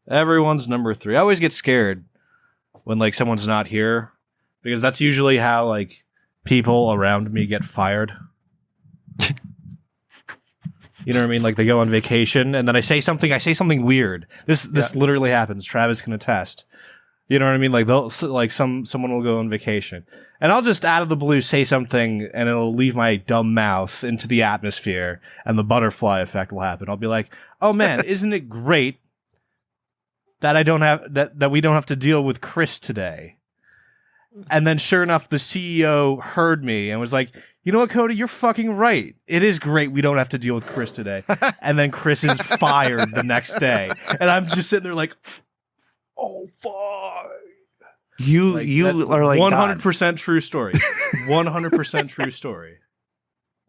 Everyone's number 3. I always get scared when like someone's not here because that's usually how like people around me get fired. You know what I mean? Like they go on vacation and then I say something weird. This literally happens. Travis can attest. You know what I mean? Like someone will go on vacation and I'll just out of the blue say something and it'll leave my dumb mouth into the atmosphere and the butterfly effect will happen. I'll be like, "Oh man, isn't it great that we don't have to deal with Chris today?" And then sure enough, the CEO heard me and was like, "You know what, Cody? You're fucking right. It is great we don't have to deal with Chris today." And then Chris is fired the next day. And I'm just sitting there like, oh, fuck. You are like 100% true story. 100% true story.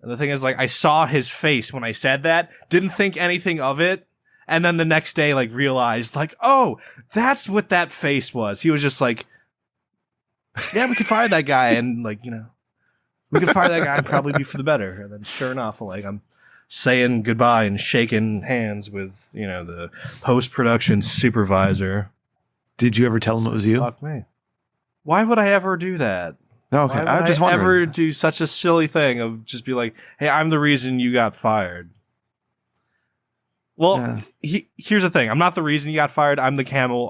And the thing is, like, I saw his face when I said that, didn't think anything of it. And then the next day, like, realized, like, oh, that's what that face was. He was just like, yeah, we could fire that guy. And, like, you know, we could fire that guy and probably be for the better. And then sure enough, like, I'm saying goodbye and shaking hands with, you know, the post-production supervisor. Did you ever tell him it was you? Fuck me. Why would I ever do that? Okay, Why would I just I wondering. ever do such a silly thing of just be like, hey, I'm the reason you got fired? Well, here's the thing. I'm not the reason you got fired. I'm the camel.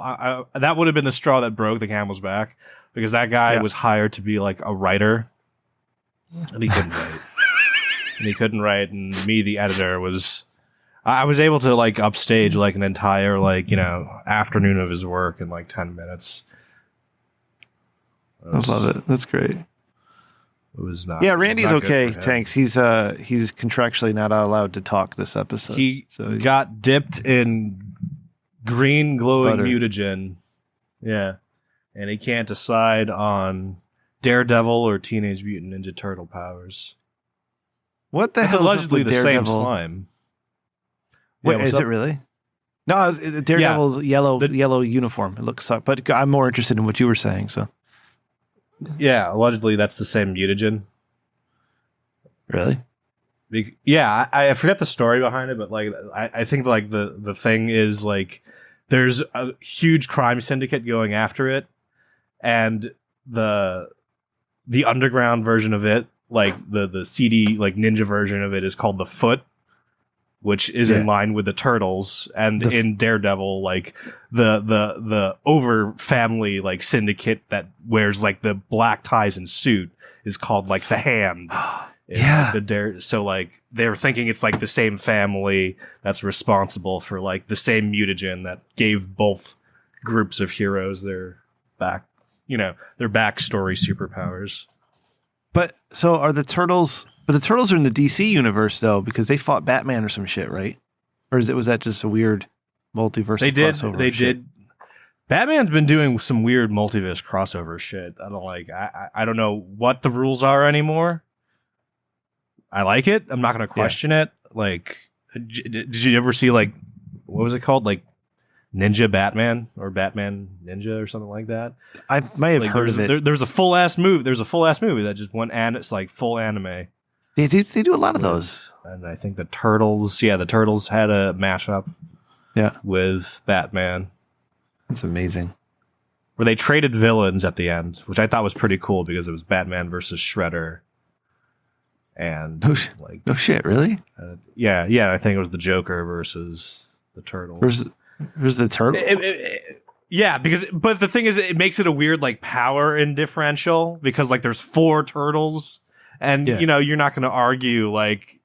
That would have been the straw that broke the camel's back because that guy was hired to be like a writer and he couldn't write. And he couldn't write. And me, the editor, I was able to like upstage like an entire like, you know, afternoon of his work in like 10 minutes. I love it. That's great. It was not. Yeah, Randy's not okay. good for him. Thanks. He's contractually not allowed to talk this episode. He got dipped in green glowing Butter. mutagen. Yeah. And he can't decide on Daredevil or Teenage Mutant Ninja Turtle powers. What the It's hell? allegedly the same slime. Wait, Yeah, what's is it up? really? No, Daredevil's yellow uniform. It looks like, but I'm more interested in what you were saying. So, Yeah, allegedly that's the same mutagen. really? Yeah, I forget the story behind it, but like I think like the thing is like there's a huge crime syndicate going after it, and the underground version of it, like the CD like ninja version of it, is called the Foot, which is in line with the Turtles, and in Daredevil, like the over family like syndicate that wears like the black ties and suit is called like the Hand. Yeah. So like they're thinking it's like the same family that's responsible for like the same mutagen that gave both groups of heroes their backstory superpowers. But so are the Turtles? But the Turtles are in the DC universe though, because they fought Batman or some shit, right? Or was that just a weird multiverse? They did. Batman's been doing some weird multiverse crossover shit. I don't know what the rules are anymore. I like it. I'm not going to question it. Like, did you ever see like, what was it called? Like Ninja Batman or Batman Ninja or something like that? I may have like, heard of it. There's a full ass movie. There's a full ass movie that just went and it's like full anime. They do a lot of those. And I think the Turtles had a mashup. Yeah, with Batman. That's amazing. Where they traded villains at the end, which I thought was pretty cool because it was Batman versus Shredder. And no shit, really? Yeah. I think it was the Joker versus the Turtle. Versus the Turtle. Yeah, but the thing is, it makes it a weird like power in differential because like there's 4 turtles, and you know you're not going to argue like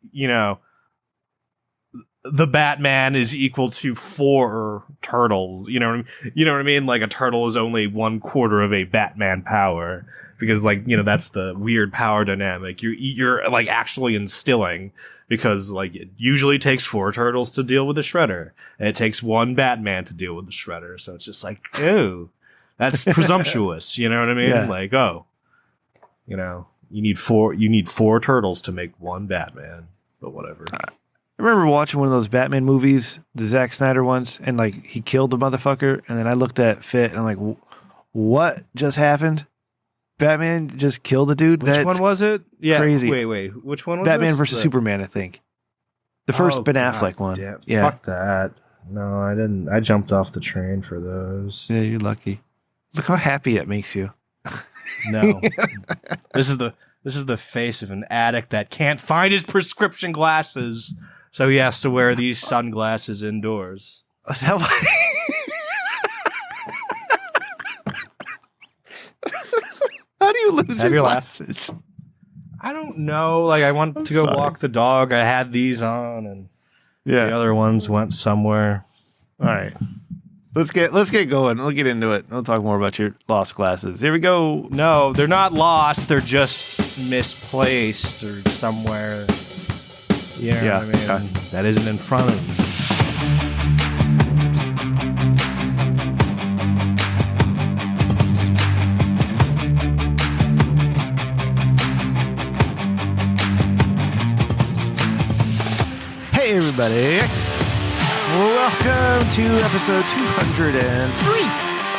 the Batman is equal to 4 turtles. You know what I mean? Like a turtle is only 1/4 of a Batman power. Because like that's the weird power dynamic you're like actually instilling, because like it usually takes 4 turtles to deal with the Shredder, and it takes 1 Batman to deal with the Shredder. So it's just like, ew, that's presumptuous. You know what I mean? Yeah. Like, you need 4 turtles to make 1 Batman. But whatever. I remember watching one of those Batman movies, the Zack Snyder ones, and like he killed the motherfucker, and then I looked at Fit and I'm like, what just happened? Batman just killed a dude. Which one was it? Yeah, crazy. Wait. Which one was Batman this? versus Superman, I think. The first Ben Affleck one. Damn. Yeah. Fuck that. No, I didn't. I jumped off the train for those. Yeah, you're lucky. Look how happy it makes you. No. This is the face of an addict that can't find his prescription glasses, so he has to wear these sunglasses indoors. Is that why? How do you lose your glasses? I don't know. Like, I went to go walk the dog. I had these on, and the other ones went somewhere. All right. Let's get going. We'll get into it. We'll talk more about your lost glasses. Here we go. No, they're not lost. They're just misplaced or somewhere. You know what I mean? Okay. That isn't in front of me. Hey, everybody. Welcome to episode 203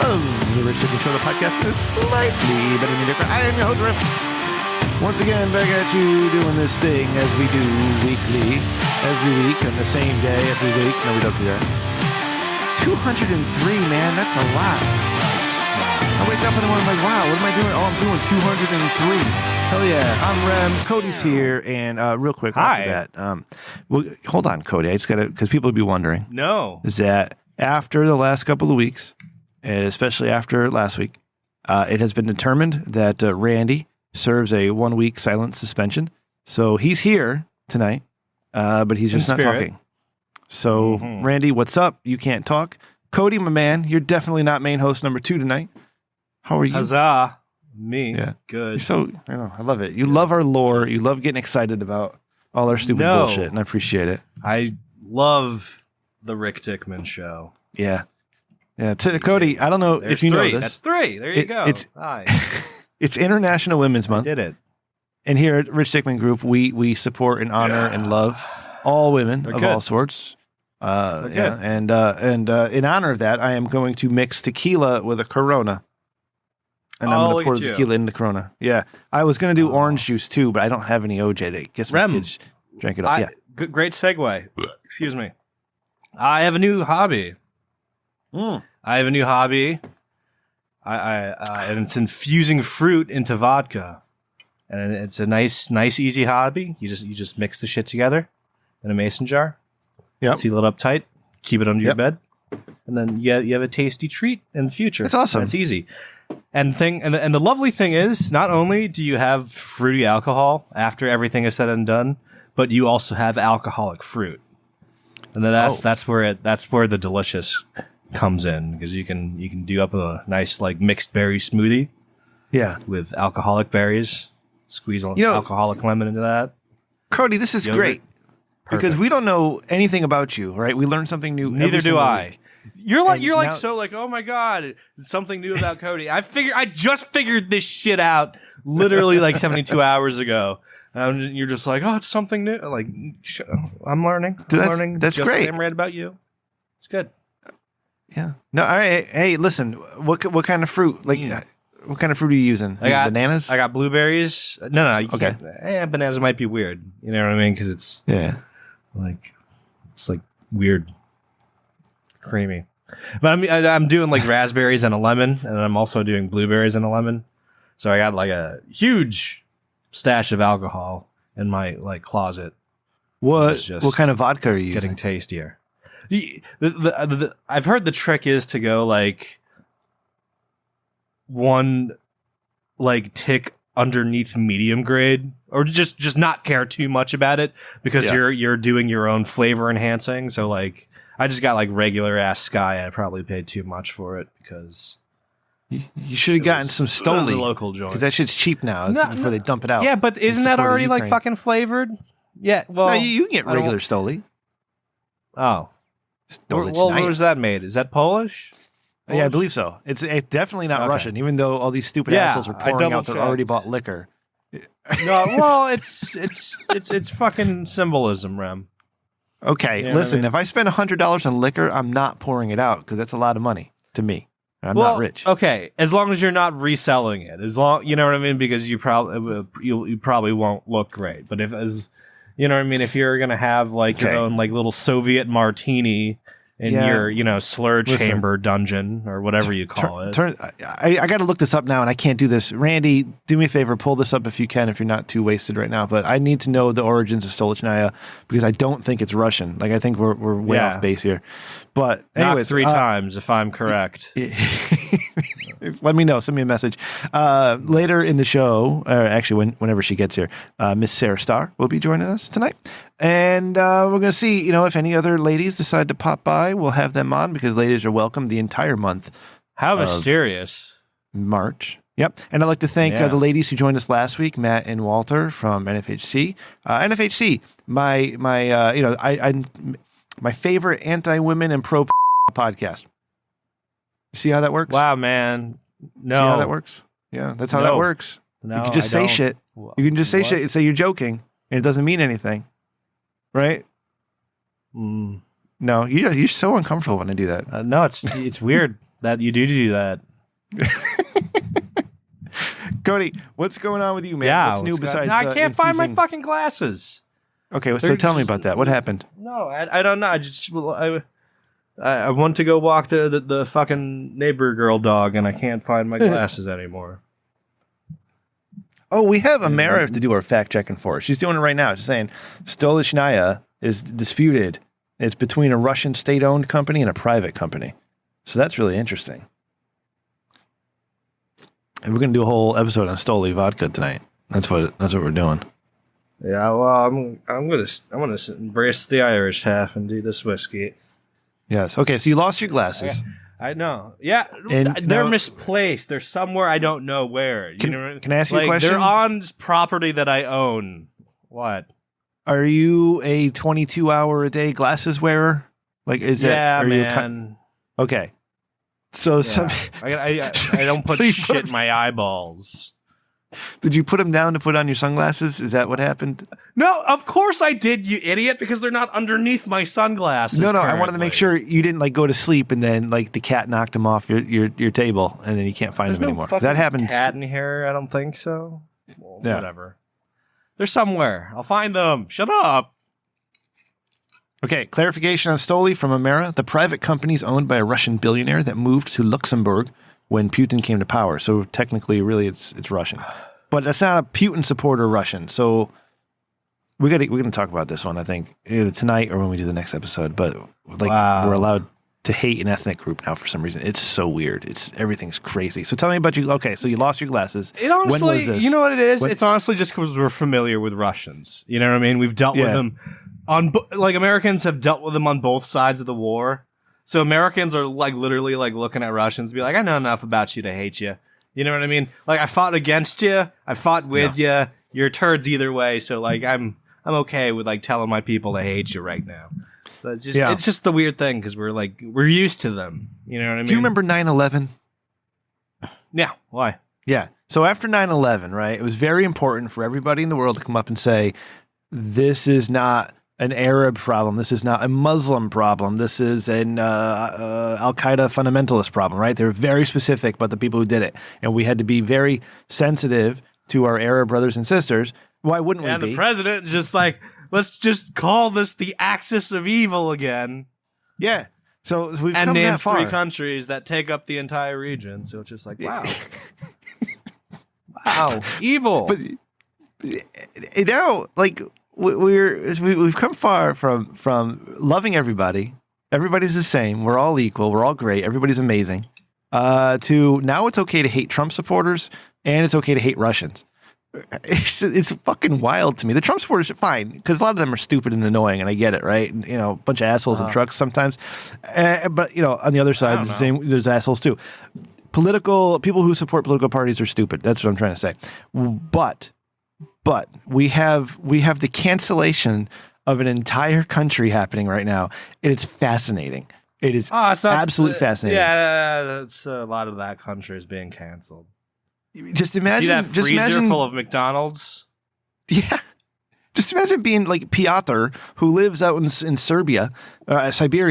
of the Rich Chicken Show, the podcast is slightly better than different. I am your host, Riff. Once again, back at you doing this thing as we do weekly, every week, on the same day, every week. No, we don't do that. 203, man, that's a lot. I wake up in the morning, I'm like, wow, what am I doing? Oh, I'm doing 203. Hell yeah. I'm Rem. Cody's here. And real quick, Hi. after that, well, hold on, Cody. I just got to, because people would be wondering. No. Is that after the last couple of weeks, especially after last week, it has been determined that Randy serves a 1 week silent suspension. So he's here tonight, but he's just not talking. So, Randy, what's up? You can't talk. Cody, my man, you're definitely not main host number 2 tonight. How are you? Huzzah. Me. Yeah. Good. You're so, I love it. You love our lore. You love getting excited about all our stupid bullshit, and I appreciate it. I love the Rick Dickman show. Yeah. Yeah. Cody, I don't know if you know this. That's 3. There you go. Hi. It's International Women's Month. I did it. And here at Rich Dickman Group, we support and honor and love all women of all sorts. And in honor of that, I am going to mix tequila with a Corona. And I'm going to pour the tequila in the Corona. Yeah. I was going to do orange juice too, but I don't have any OJ. I guess my kids drank it up. Yeah. Great segue. Excuse me. I have a new hobby. I have a new hobby. And it's infusing fruit into vodka. And it's a nice, easy hobby. You just mix the shit together in a mason jar. Yep. Seal it up tight. Keep it under your bed. And then you have a tasty treat in the future. That's awesome. It's easy. And the lovely thing is, not only do you have fruity alcohol after everything is said and done, but you also have alcoholic fruit. And then that's where the delicious comes in, because you can do up a nice like mixed berry smoothie. Yeah. With alcoholic berries. Squeeze alcoholic lemon into that. Cody, this is great. Perfect. Because we don't know anything about you, right? We learn something new. Neither do I. Week. You're like oh my god, something new about Cody. I just figured this shit out literally like 72 hours ago. And you're just like, oh, it's something new. Like, I'm learning. That's just great. I'm read about you. It's good. Yeah. No. All right. Hey, listen. What kind of fruit? Like, what kind of fruit are you using? Bananas. I got blueberries. No. Okay. Bananas might be weird. You know what I mean? Because it's it's like weird, creamy. But I'm doing like raspberries and a lemon, and I'm also doing blueberries and a lemon. So I got like a huge stash of alcohol in my like closet. What kind of vodka are you getting using? Tastier? I've heard the trick is to go like one like tick underneath medium grade, or just not care too much about it, because you're doing your own flavor enhancing. So like I just got like regular ass Sky. I probably paid too much for it because you should have gotten some Stoli, the local joint, because that shit's cheap now before they dump it out. Yeah, but isn't that already like fucking flavored? Yeah, well, no, you can get regular Stoli. Oh, where's that made? Is that Polish? Yeah, I believe so. It's definitely not Russian, even though all these stupid assholes are pouring out their already bought liquor. No, well, it's fucking symbolism, Rem. Okay, listen. If I spend $100 on liquor, I'm not pouring it out because that's a lot of money to me. I'm not rich. Okay, as long as you're not reselling it, as long you know what I mean, because you probably won't look great. But you know what I mean, if you're gonna have like your own like little Soviet martini in your, slur chamber dungeon or whatever you call it. I got to look this up now, and I can't do this. Randy, do me a favor, pull this up if you can, if you're not too wasted right now. But I need to know the origins of Stolichnaya because I don't think it's Russian. Like, I think we're way off base here. But anyways, not 3 times, if I'm correct. Let me know. Send me a message. Later in the show, or actually whenever she gets here, Miss Sarah Starr will be joining us tonight. And we're going to see, if any other ladies decide to pop by, we'll have them on because ladies are welcome the entire month. How mysterious. March. Yep. And I'd like to thank the ladies who joined us last week, Matt and Walter from NFHC. NFHC, my favorite anti-women and pro podcast. See how that works? Wow, man. No. See how that works? Yeah, that's how that works. No, you can just say shit. You can just say shit and say you're joking, and it doesn't mean anything. Right? Mm. No, you're so uncomfortable when I do that. No, it's weird that you do that. Cody, what's going on with you, man? Yeah, what's new besides? No, I can't find my fucking glasses. Okay, so tell me about that. What happened? No, I don't know. I want to go walk the fucking neighbor girl dog, and I can't find my glasses anymore. Oh, we have Amara to do our fact checking for us. She's doing it right now. She's saying Stolichnaya is disputed. It's between a Russian state-owned company and a private company. So that's really interesting. And we're going to do a whole episode on Stoli vodka tonight. That's what we're doing. Yeah, well, I'm gonna embrace the Irish half and do this whiskey. Yes. Okay. So you lost your glasses. I know. Yeah, and they're misplaced. They're somewhere I don't know where. Can I ask you a question? They're on property that I own. What? Are you a 22-hour-a-day glasses wearer? Like, is that? Man. Okay. So I don't put shit in my eyeballs. Did you put them down to put on your sunglasses? Is that what happened? No, of course I did, you idiot, because they're not underneath my sunglasses. No, currently. I wanted to make sure you didn't go to sleep and then the cat knocked them off your table and then you can't find them anymore. That happens. Cat in here? I don't think so. Well, whatever. They're somewhere. I'll find them. Shut up. Okay, clarification on Stoli from Amara. The private company is owned by a Russian billionaire that moved to Luxembourg when Putin came to power. So technically, really, it's Russian. But that's not a Putin supporter Russian. So we're gonna talk about this one, I think, either tonight or when we do the next episode. But we're allowed to hate an ethnic group now for some reason. It's so weird. Everything's crazy. So tell me about you. Okay, so you lost your glasses. It honestly, when was this? You know what it is? It's honestly just because we're familiar with Russians. You know what I mean? We've dealt with them Americans have dealt with them on both sides of the war. So Americans are literally looking at Russians and be like, I know enough about you to hate you. You know what I mean? I fought against you. I fought with you. You're turds either way. So I'm okay with telling my people to hate you right now. So it's just the weird thing because we're used to them. You know what I mean? Do you remember 9/11? Yeah. Why? Yeah. So after 9/11, right, it was very important for everybody in the world to come up and say, this is not an Arab problem. This is not a Muslim problem. This is an Al-Qaeda fundamentalist problem, right? They're very specific about the people who did it. And we had to be very sensitive to our Arab brothers and sisters. Why wouldn't we be? And the president just let's just call this the axis of evil again. Yeah. So we've and come name that far. 3 countries that take up the entire region. So it's just wow. Wow. Evil. But now, we've come far from loving everybody. Everybody's the same. We're all equal. We're all great. Everybody's amazing. To now it's okay to hate Trump supporters and it's okay to hate Russians. It's fucking wild to me. The Trump supporters are fine because a lot of them are stupid and annoying, and I get it, right? And, a bunch of assholes in trucks sometimes. But on the other side, there's assholes too. People who support political parties are stupid. That's what I'm trying to say. But we have the cancellation of an entire country happening right now, and it's fascinating. It is absolutely fascinating. Yeah, that's a lot of that country is being canceled. Just imagine, see that freezer full of McDonald's. Yeah, just imagine being like Piotr, who lives out in Siberia,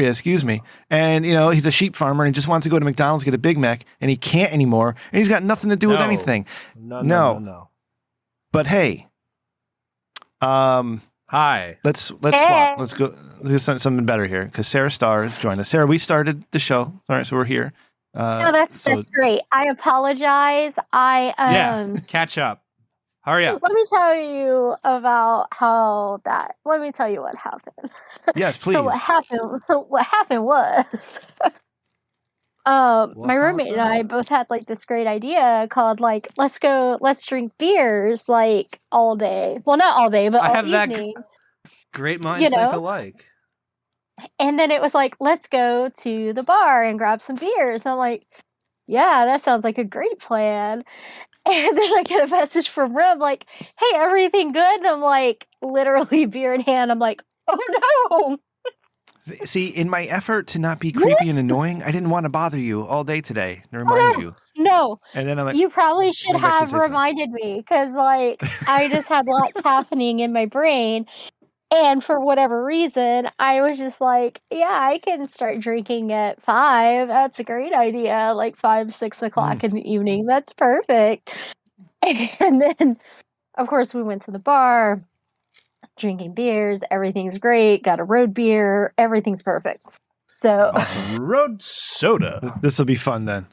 excuse me, and he's a sheep farmer and he just wants to go to McDonald's get a Big Mac, and he can't anymore, and he's got nothing to do with anything. No. But hey, I Hi. Let's swap. Hey. Let's go. Let's do something better here because Sarah Starr has joined us. Sarah, we started the show. All right, so we're here. No, that's great. I apologize. Yeah. Catch up. Hurry up. Let me tell you about how that. Let me tell you what happened. Yes, please. So what happened was, my roommate and I both had like this great idea called like let's drink beers like all day. Well, not all day, but I all have that evening. Great minds think alike. And then it was like, let's go to the bar and grab some beers. And I'm like, yeah, that sounds like a great plan. And then I get a message from Rim like, hey, everything good? And I'm like, literally beer in hand. I'm like, oh no. See, in my effort to not be creepy and annoying, I didn't want to bother you all day today to remind you. No. And then I'm like, you probably should maybe I should have say something. reminded me because like I just had lots happening in my brain. And for whatever reason, I was just like, yeah, I can start drinking at 5. That's a great idea. Like 5, 6 o'clock in the evening. That's perfect. And then, of course, we went to the bar, drinking beers. Everything's great. Got a road beer. Everything's perfect. So Awesome. Road soda. This will be fun then.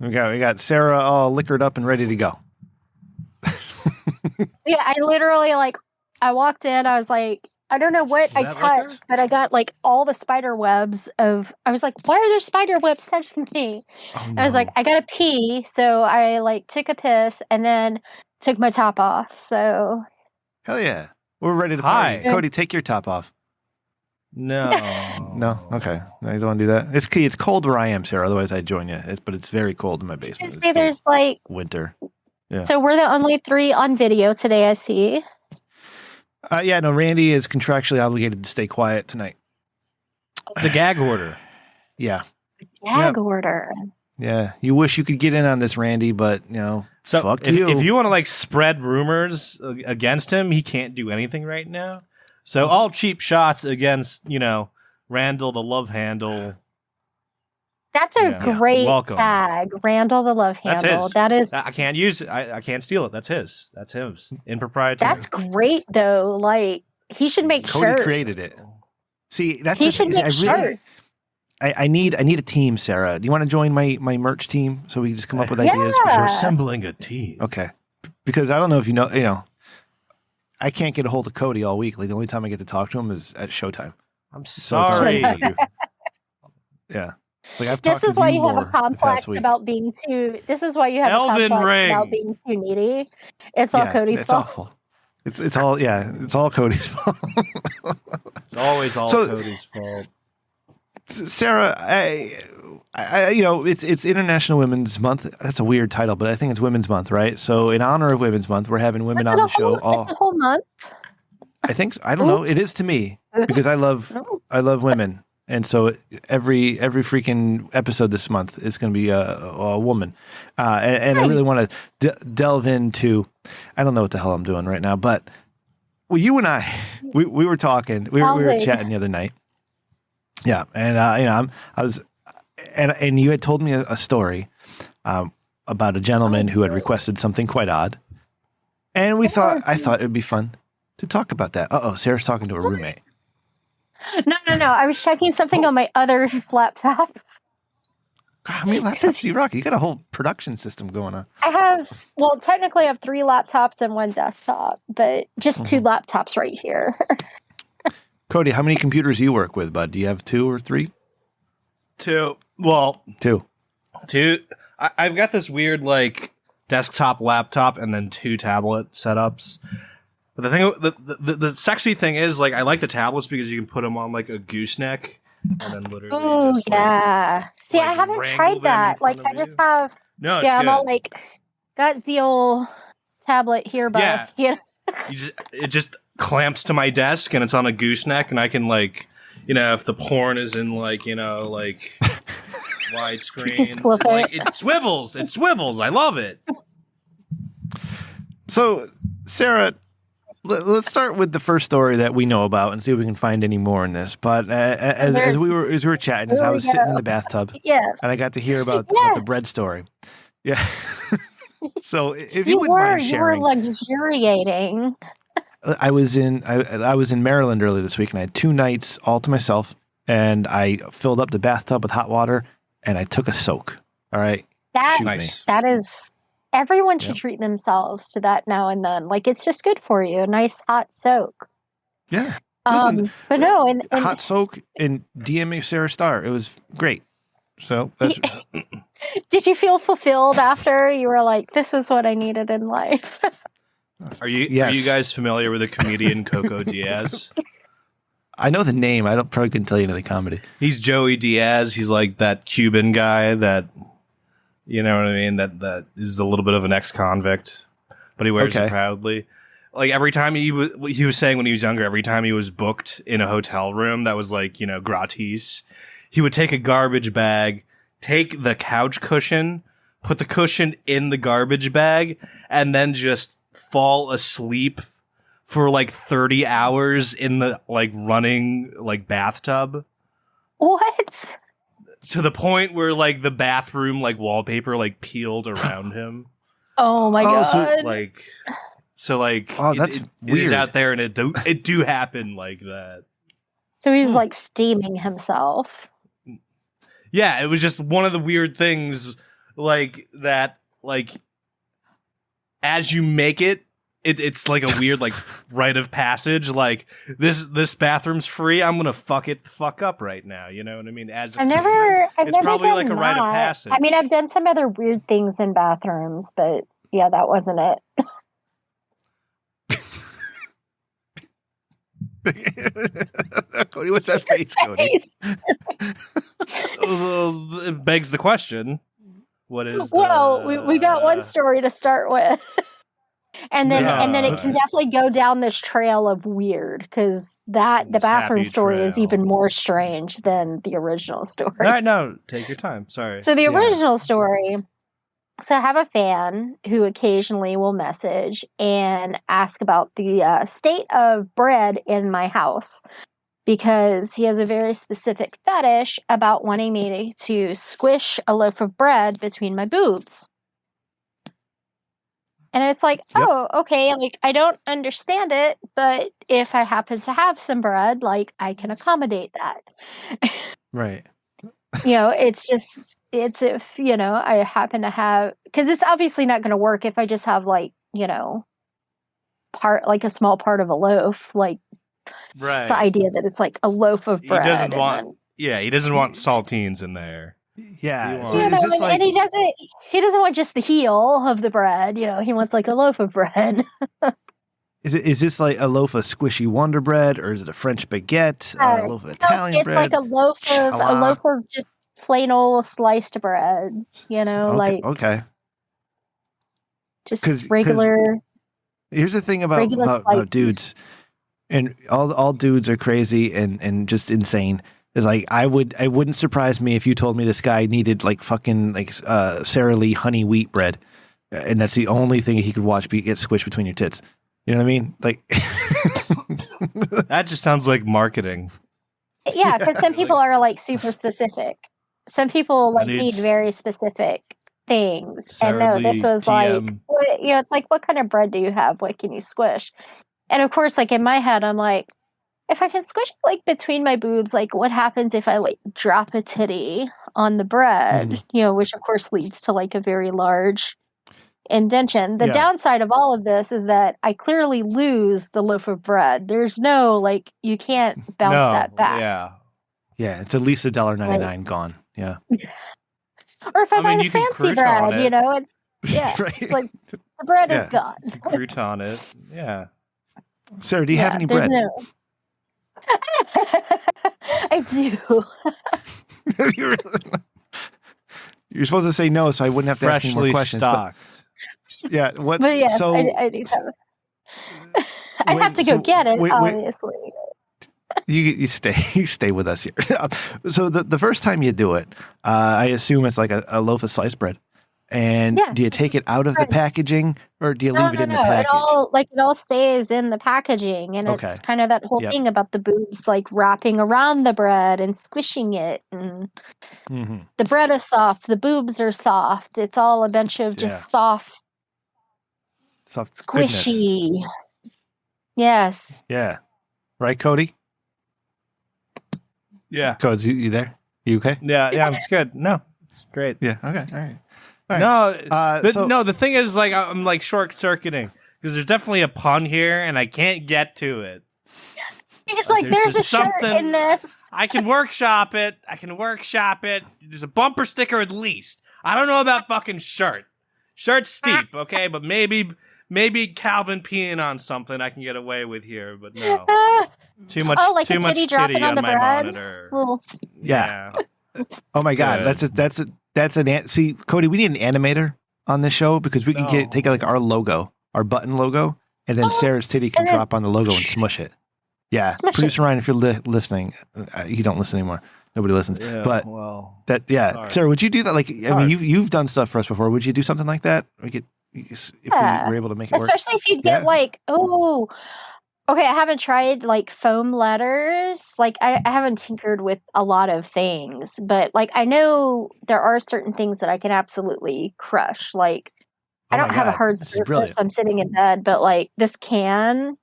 We got Sarah all liquored up and ready to go. yeah, I literally I walked in. I was like, I don't know what I that touched, liquor? but I got like all the spider webs of. I was like, why are there spider webs touching me? Oh, I was like, I gotta pee, so I like took a piss and then took my top off. So hell yeah, we're ready to Hi. party. Cody, take your top off. No. No, okay, no, you don't want to do that. It's cold where I am, Sarah. Otherwise, I'd join you. But it's very cold in my basement. It's see, still there's like winter. Yeah. So we're the only 3 on video today. I see. Yeah, no, Randy is contractually obligated to stay quiet tonight. The gag order. Yeah. Gag order. Yeah. You wish you could get in on this, Randy, but, So fuck if you. if you want to like spread rumors against him, he can't do anything right now. So all cheap shots against, Randall the love handle. That's a Yeah. great Welcome. tag, Randall the Love That's Handle. his. That is. I can't use it. I can't steal it. That's his. That's his. In proprietary. That's great though. Like he should make Cody shirts. created it. See, that's He the should thing. make shirts. I need a team, Sarah. Do you want to join my merch team so we can just come up with ideas for Yeah. sure? assembling a team. Okay. Because I don't know if you know, I can't get a hold of Cody all week. Like the only time I get to talk to him is at showtime. I'm So it's all sorry. with you. Yeah. Like I've This talked is with why you have more a the complex past week. about being too. This is why you have Elden a complex Ring. about being too needy. It's all Cody's it's fault. awful. It's all it's all Cody's fault. It's always all So- Cody's fault. Sarah, it's International Women's Month. That's a weird title, but I think it's Women's Month, right? So in honor of Women's Month, we're having women on the show. It's a whole month. I think I don't know. Oops. It is to me because I love women, and so every freaking episode this month is going to be a woman, and I really want to delve into. I don't know what the hell I'm doing right now, but you and I, we were talking, we were chatting the other night. Yeah, and I was, and you had told me a story about a gentleman who had requested something quite odd, and I thought it'd be fun to talk about that. Sarah's talking to a roommate. No. I was checking something on my other laptop. God, how many laptops do you rock? You got a whole production system going on. Technically I have 3 laptops and 1 desktop, but just 2 laptops right here. Cody, how many computers do you work with, bud? Do you have 2 or 3? 2. Well, 2. 2. I've got this weird like desktop, laptop, and then 2 tablet setups. But the thing, the sexy thing is like I like the tablets because you can put them on like a gooseneck and then literally. Oh just, yeah. See, I like, haven't wrangle tried them in that. Like front I of just you. have. No, it's Yeah, I'm good. all like, got the old tablet here, but Yeah. It just clamps to my desk and it's on a gooseneck and I can like, if the porn is in like, like widescreen, Flip like it. it swivels. I love it. So, Sarah, let's start with the first story that we know about and see if we can find any more in this. But as we were chatting, as I was sitting in the bathtub, yes. and I got to hear about the bread story. Yeah. So if you You wouldn't mind were sharing, luxuriating. I was in Maryland earlier this week, and I had 2 nights all to myself, and I filled up the bathtub with hot water, and I took a soak. All right, That Shoot me. Nice. that is everyone should Yep. treat themselves to that now and then. Like it's just good for you. A nice hot soak. Yeah, Listen, But no, and hot soak and DMA Sarah Star. It was great. So that's did you feel fulfilled after you were like, this is what I needed in life? Are you Yes. guys familiar with the comedian Coco Diaz? I know the name. I don't probably couldn't tell you any of the comedy. He's Joey Diaz. He's like that Cuban guy that, you know what I mean? That is a little bit of an ex-convict, but he wears it Okay. proudly. Like every time he was saying when he was younger, every time he was booked in a hotel room that was like, you know, gratis, he would take a garbage bag, take the couch cushion, put the cushion in the garbage bag, and then just fall asleep for like 30 hours in the like running like bathtub, What? to the point where like the bathroom like wallpaper like peeled around him. Oh my Oh, so, god. Like, so like, Oh, that's it is weird. out there, and it do happen like that. So he was like steaming himself. Yeah, it was just one of the weird things like that. Like, as you make it, it's like a weird like rite of passage. Like this bathroom's free. I'm gonna fuck it the fuck up right now. You know what I mean? As I've never It's probably done like a rite of that. passage. I mean, I've done some other weird things in bathrooms, but yeah, that wasn't it. Cody, what's that face, Cody? it begs the question: what is? Well, we got one story to start with. And then it can definitely go down this trail of weird because the This bathroom happy story is trail. even more strange than the original story. All right, no, take your time. Sorry. So the Yeah. original story. So I have a fan who occasionally will message and ask about the state of bread in my house because he has a very specific fetish about wanting me to squish a loaf of bread between my boobs. And it's like, Yep. oh, okay, like I don't understand it, but if I happen to have some bread, like I can accommodate that. Right. It's if, I happen to have, because it's obviously not going to work if I just have like, a small part of a loaf. Like Right. it's the idea that it's like a loaf of He bread. doesn't and want. then- Yeah, he doesn't want saltines in there. Yeah. You So want- is this like and he doesn't want just the heel of the bread. He wants like a loaf of bread. is this like a loaf of squishy Wonder Bread, or is it a French baguette, a loaf of Italian it's bread? like a loaf Chala. of just plain old sliced bread. Okay. Just 'Cause- regular. Here's the thing about Regular about slices. dudes, and all dudes are crazy and just insane. Is like I wouldn't surprise me if you told me this guy needed like fucking like Sara Lee honey wheat bread, and that's the only thing he could watch get squished between your tits. You know what I mean? Like That just sounds like marketing. Yeah, because some people are like super specific. Some people like And need it's- very specific things. Sarah And no, this Lee was like, TM. it's like, what kind of bread do you have? What can you squish? And of course, like in my head, I'm like, if I can squish it like between my boobs, like what happens if I like drop a titty on the bread? Which of course leads to like a very large indention. The Yeah. downside of all of this is that I clearly lose the loaf of bread. There's no like you can't bounce No, that back. yeah. yeah, it's at least $1.99 gone. Yeah, Or if I, I buy mean, the you can fancy crouton bread, it. it's yeah, right. it's like the bread Yeah. is gone. Crouton it. Yeah. Sarah, do you have any there's bread? no- I do. You're supposed to say no, so I wouldn't have to ask any more Freshly questions. but- stocked. yeah. What? But yes, so I do have. I have to go get it, obviously. you stay with us here. So the first time you do it, I assume it's like a loaf of sliced bread. And Yeah. do you take it out of the Right. packaging, or do you leave it in the package? It all stays in the packaging, and Okay. it's kind of that whole Yep. thing about the boobs like wrapping around the bread and squishing it, and hmm the bread is soft, the boobs are soft. It's all a bunch of just Yeah. soft, Soft goodness. squishy. Yes. Yeah. Right, Cody? Yeah. Cody, you there? You okay? Yeah, it's good. No, it's great. Yeah. Okay. All right. All right. No, the thing is, like, I'm like short circuiting because there's definitely a pun here, and I can't get to it. It's like there's a just shirt something- in this. I can workshop it. There's a bumper sticker at least. I don't know about fucking shirt. Shirt's steep, okay, but maybe Calvin peeing on something I can get away with here, but no. Too much. Oh, like too a much titty dropping on my the bread? monitor. Well, Yeah. Oh my God. Good. That's an see, Cody, we need an animator on this show because we can No. take like our logo, our button logo, and then Sarah's titty can and then- drop on the logo and smush it. Yeah. Smush Producer Ryan, if you're listening, you don't listen anymore. Nobody listens. Yeah, but well, that, yeah. hard. Sarah, would you do that? Like, I mean, hard. you've done stuff for us before. Would you do something like that? If Yeah. we were able to make it work. especially if you'd get Yeah. like, oh, okay, I haven't tried like foam letters. Like I haven't tinkered with a lot of things, but like I know there are certain things that I can absolutely crush. Like I Oh my don't have a God, hard this is surface. brilliant. I'm sitting in bed, but like this can,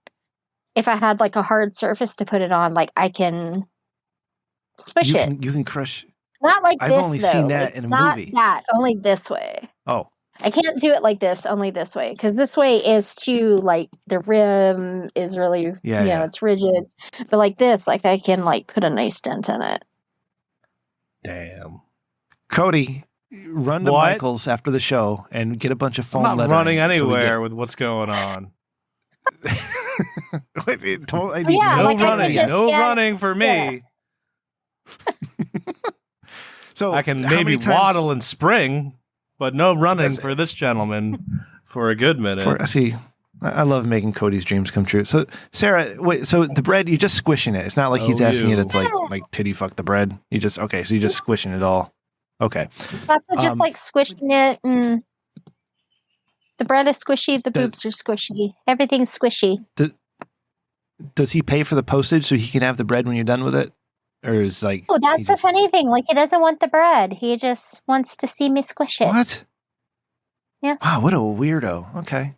if I had like a hard surface to put it on, like I can squish it. You can crush. Not like I've this. only though. seen that Like, in a not movie. That only this way. Oh, I can't do it like this, only this way, because this way is too like the rim is really, Yeah. it's rigid. But like this, like I can like put a nice dent in it. damn. Cody, run to What? Michael's after the show and get a bunch of I'm foam not lettering running so we anywhere with what's going on. Wait, I need Yeah, no like I could running. just No get- running for me. So I can how maybe many times- waddle and spring, but no running That's- for this gentleman for a good minute. I love making Cody's dreams come true. So Sarah, wait. So the bread, you're just squishing it. It's not like he's Oh, asking you you. to like titty fuck the bread. You just okay. So you're just squishing it all. Okay. That's just Um, like squishing it, and the bread is squishy, the Does- boobs are squishy, everything's squishy. Does he pay for the postage so he can have the bread when you're done with it, or is like? Oh, he that's the just- funny thing. Like he doesn't want the bread; he just wants to see me squish it. What? Yeah. Wow, what a weirdo. Okay.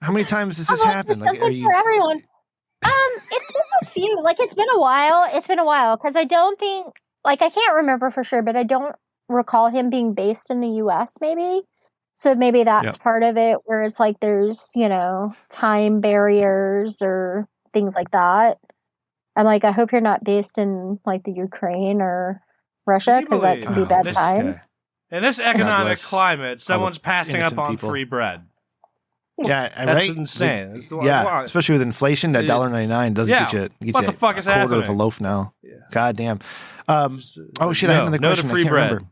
How many times does this There's happen? Like, something for everyone. It's been a few. Like it's been a while. It's been a while because I don't think, like, I can't remember for sure, but I don't recall him being based in the U.S. Maybe, so maybe that's Yep. part of it. Where it's like there's time barriers or things like that. I'm like, I hope you're not based in like the Ukraine or Russia because that can be Oh, bad this- time. In this economic bless climate, someone's passing up innocent on people. free bread. Yeah, That's right? insane. It's the- Yeah, wow. especially with inflation, that Yeah. $1.99 does Yeah. get you What the fuck is a quarter of a happening? loaf now. Yeah. God damn. Just, Oh shit! I had another no question. to free I can't bread. remember.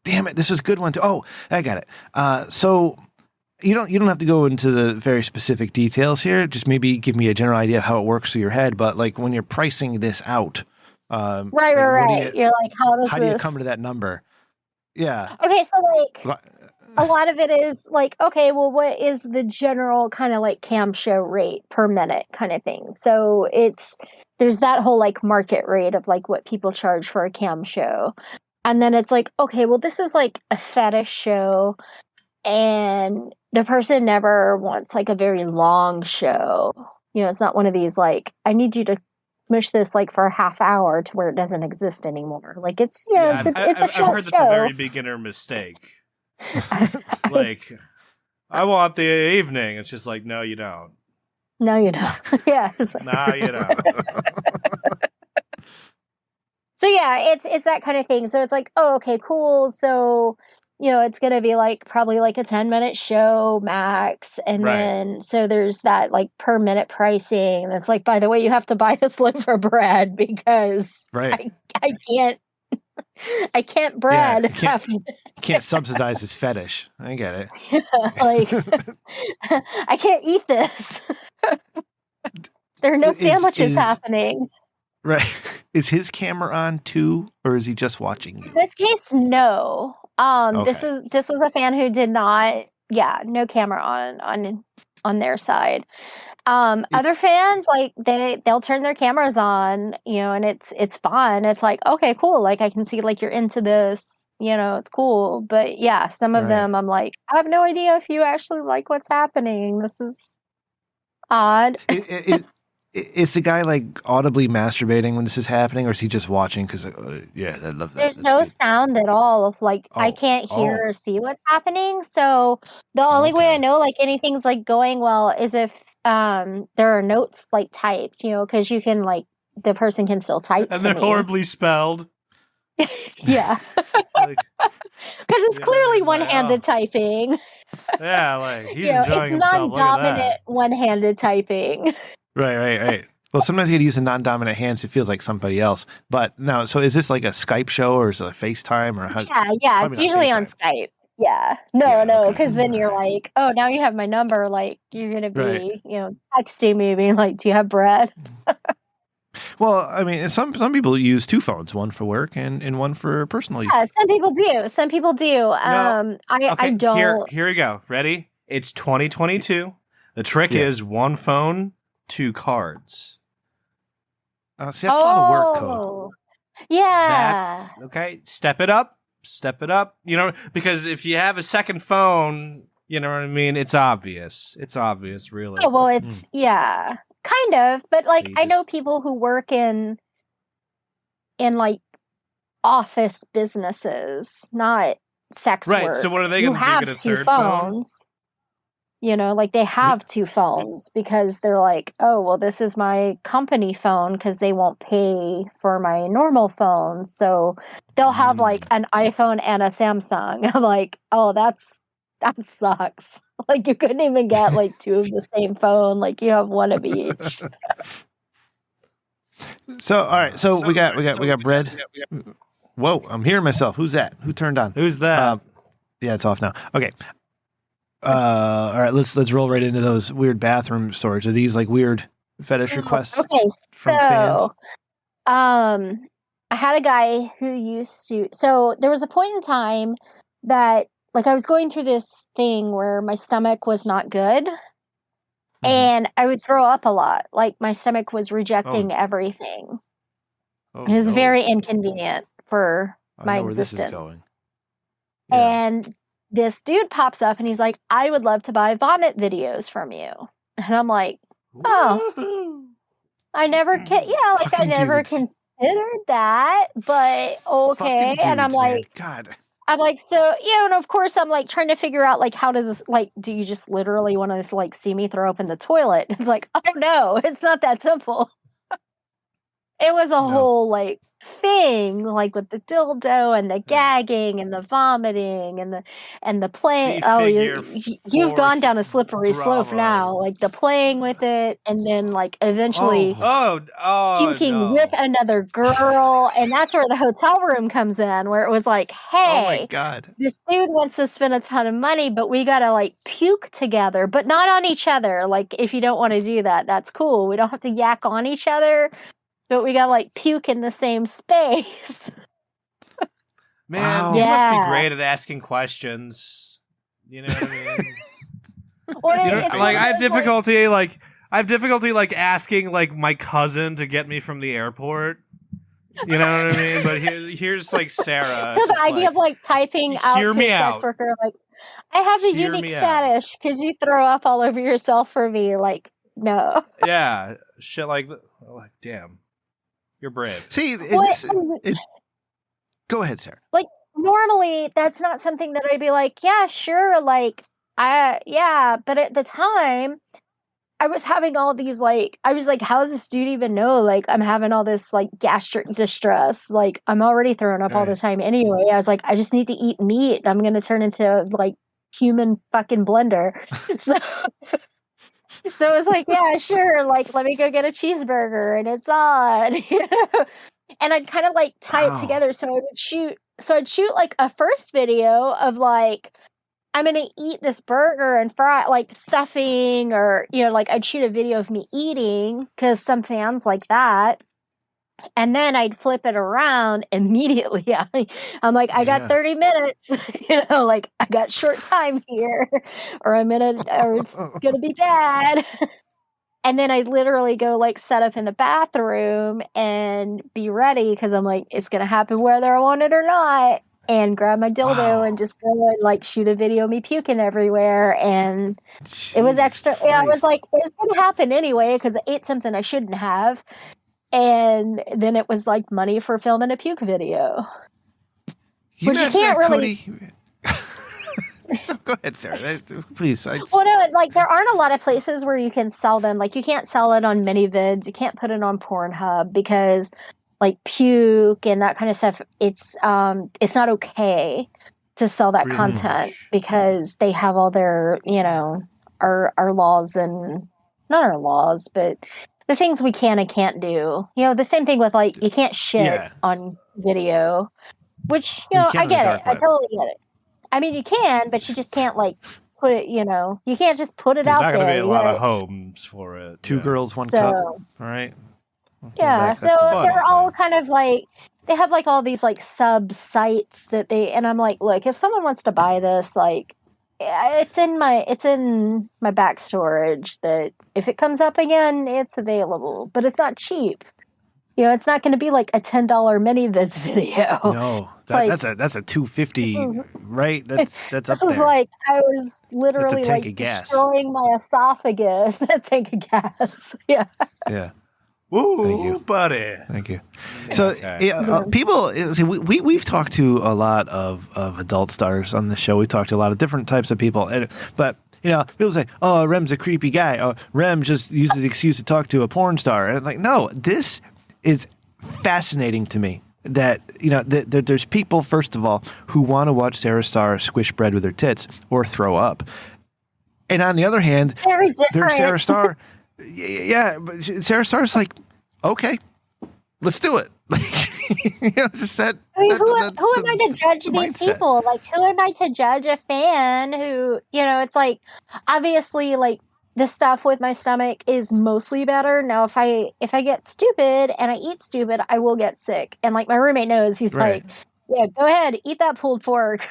Damn it! This was a good one too. Oh, I got it. So you don't have to go into the very specific details here. Just maybe give me a general idea of how it works through your head. But like when you're pricing this out, Right, like, what right. You're like, how does how this? do you come to that number? Yeah. Okay, so like. Li- A lot of it is like, okay, well, what is the general kind of like cam show rate per minute kind of thing? So there's that whole like market rate of like what people charge for a cam show. And then it's like, okay, well, this is like a fetish show and the person never wants like a very long show. It's not one of these like, I need you to mush this like for a half hour to where it doesn't exist anymore. Like it's, it's a I've short heard that's show. a very beginner mistake. Like, I want the evening. It's just like, no, you don't. No, you don't. Yeah. It's like- No, you don't. So yeah, it's that kind of thing. So it's like, oh, okay, cool. So, it's going to be like probably like a 10-minute show max. And Right. then, so there's that like per minute pricing. And it's like, by the way, you have to buy this loaf of bread because Right. I can't bread. you can't- Can't subsidize his fetish. I get it. like, I can't eat this. There are no Is- sandwiches is- happening. Right. Is his camera on too, or is he just watching you? In this case, no. This was a fan who did not. Yeah, no camera on their side. Other fans like they'll turn their cameras on, and it's fun. It's like, okay, cool. Like I can see like you're into this. It's cool. But yeah, some of Right. them I'm like, I have no idea if you actually like what's happening. This is odd. Is the guy like audibly masturbating when this is happening, or is he just watching? Because yeah, I love that. There's That's no good. sound at all of like I Oh, can't hear oh. or see what's happening. So the only way I Okay. know like anything's like going well is if there are notes like typed, because you can like the person can still type And to they're me. horribly spelled. Yeah. Like, Because it's you know, clearly it's like, one-handed typing. yeah, like he's It's enjoying himself. Look at non-dominant that. one-handed typing. Right. Well, sometimes you got to use the non-dominant hands. It feels like somebody else. But no, so is this like a Skype show or is it a FaceTime or how? Yeah, Probably it's not usually on FaceTime. Skype. Yeah. No, Yeah, okay. because then you're Alright. like, oh, now you have my number. Like, you're going to Right. be, texting me, being like, do you have bread? Well, I mean, some people use two phones, one for work and one for personal use. Yeah, some people do. Some people do. I Okay, don't. here we go. Ready? It's 2022. The trick Yeah. is one phone, two cards. See, that's a lot of work code. Oh, yeah. Okay, step it up. Step it up. Because if you have a second phone, you know what I mean? It's obvious. It's obvious, really. Oh, well, it's, yeah, kind of. But like, You I know just- people who work in like office businesses, not sex Right, work. so what are they who going to do? have Get a two third phone? phones. Like they have two phones because they're like, oh, well, this is my company phone because they won't pay for my normal phone. So they'll have like an iPhone and a Samsung. I'm like, oh, that sucks. Like you couldn't even get like two of the same phone. Like you have one of each. So, all right. So we got bread. Whoa, I'm hearing myself. Who's that? Who turned on? Who's that? Yeah, it's off now. Okay. All right, let's roll right into those weird bathroom stories. Are these like weird fetish requests Okay, from fans? I had a guy who used to. So there was a point in time that, like, I was going through this thing where my stomach was not good, and I would throw up a lot. Like my stomach was rejecting everything. Oh, It was no. very inconvenient for I my know where this existence. is going. Yeah. And this dude pops up and he's like, I would love to buy vomit videos from you. And I'm like, oh, I never I Fucking never dudes. considered that, but okay. Fucking And I'm dudes, like, man. God. I'm like, so, and of course I'm like trying to figure out like, how does this, like, do you just literally want to like see me throw up in the toilet? It's like, oh no, it's not that simple. It was a whole like thing, like with the dildo and the gagging and the vomiting and the playing. Oh, you've gone down a slippery slope now. Like the playing with it, and then like eventually puking with another girl, and that's where the hotel room comes in, where it was like, Oh my hey, God. this dude wants to spend a ton of money, but we gotta like puke together, but not on each other. Like if you don't want to do that, that's cool. We don't have to yak on each other. But we gotta like puke in the same space. Man, you must be great at asking questions. You know what I mean? Like I have difficulty like asking like my cousin to get me from the airport. You know what I mean? But here's like Sarah. So the idea of like typing out to a sex worker, like, I have a unique fetish because you throw up all over yourself for me. Like, no. Yeah, shit like damn. You're brave. See, go ahead, Sarah. Like normally, that's not something that I'd be like, yeah, sure, like, but at the time, I was having all these like, I was like, how does this dude even know? Like, I'm having all this like gastric distress. Like, I'm already throwing up all the time anyway. I was like, I just need to eat meat. I'm gonna turn into like human fucking blender. So it was like, yeah, sure. Like, let me go get a cheeseburger, and it's on. And I'd kind of like tie it together. So I'd shoot like a first video of like, I'm gonna eat this burger and fry like stuffing, or like I'd shoot a video of me eating because some fans like that. And then I'd flip it around immediately. I'm like, I got 30 minutes, like I got short time here, or it's gonna be bad. And then I'd literally go like set up in the bathroom and be ready because I'm like, it's gonna happen whether I want it or not. and grab my dildo Wow. and just go and like shoot a video of me puking everywhere. And it was extra. I was like, it's gonna happen anyway because I ate something I shouldn't have. And then it was like money for filming a puke video. Which you can't really. Go ahead, Sarah. Please. Well, no, like there aren't a lot of places where you can sell them. Like you can't sell it on ManyVids. You can't put it on Pornhub because like puke and that kind of stuff. It's not okay to sell that content because they have all their, our laws and not our laws, but the things we can and can't do. The same thing with like you can't shit on video, which I get it. I totally get it. I mean, you can, but you just can't like put it. You can't just put it out there. There's not going to be a lot of homes for it. Two girls, one cup. All right. Yeah, so they're all kind of like they have like all these like sub sites that and I'm like, look, if someone wants to buy this, like it's in my back storage that if it comes up again, it's available, but it's not cheap. It's not going to be like a $10 ManyVids video. No, that's a $250, right? That's up there. This was like I was literally like destroying my esophagus. That tank of gas. Yeah. Yeah. Woo, buddy. Thank you. So, people, see, we've talked to a lot of adult stars on the show. We talked to a lot of different types of people, but. People say, "Oh, Rem's a creepy guy." Oh, Rem just uses the excuse to talk to a porn star, and it's like, no, this is fascinating to me. That that there's people, first of all, who want to watch Sarah Starr squish bread with her tits or throw up, and on the other hand, there's Sarah Starr. Yeah, but Sarah Starr's like, okay, let's do it. Just that. I mean, who am I to judge these people? Like, who am I to judge a fan who, it's like, obviously, like, the stuff with my stomach is mostly better. Now, if I get stupid and I eat stupid, I will get sick. And, like, my roommate knows. He's like, yeah, go ahead, eat that pulled pork.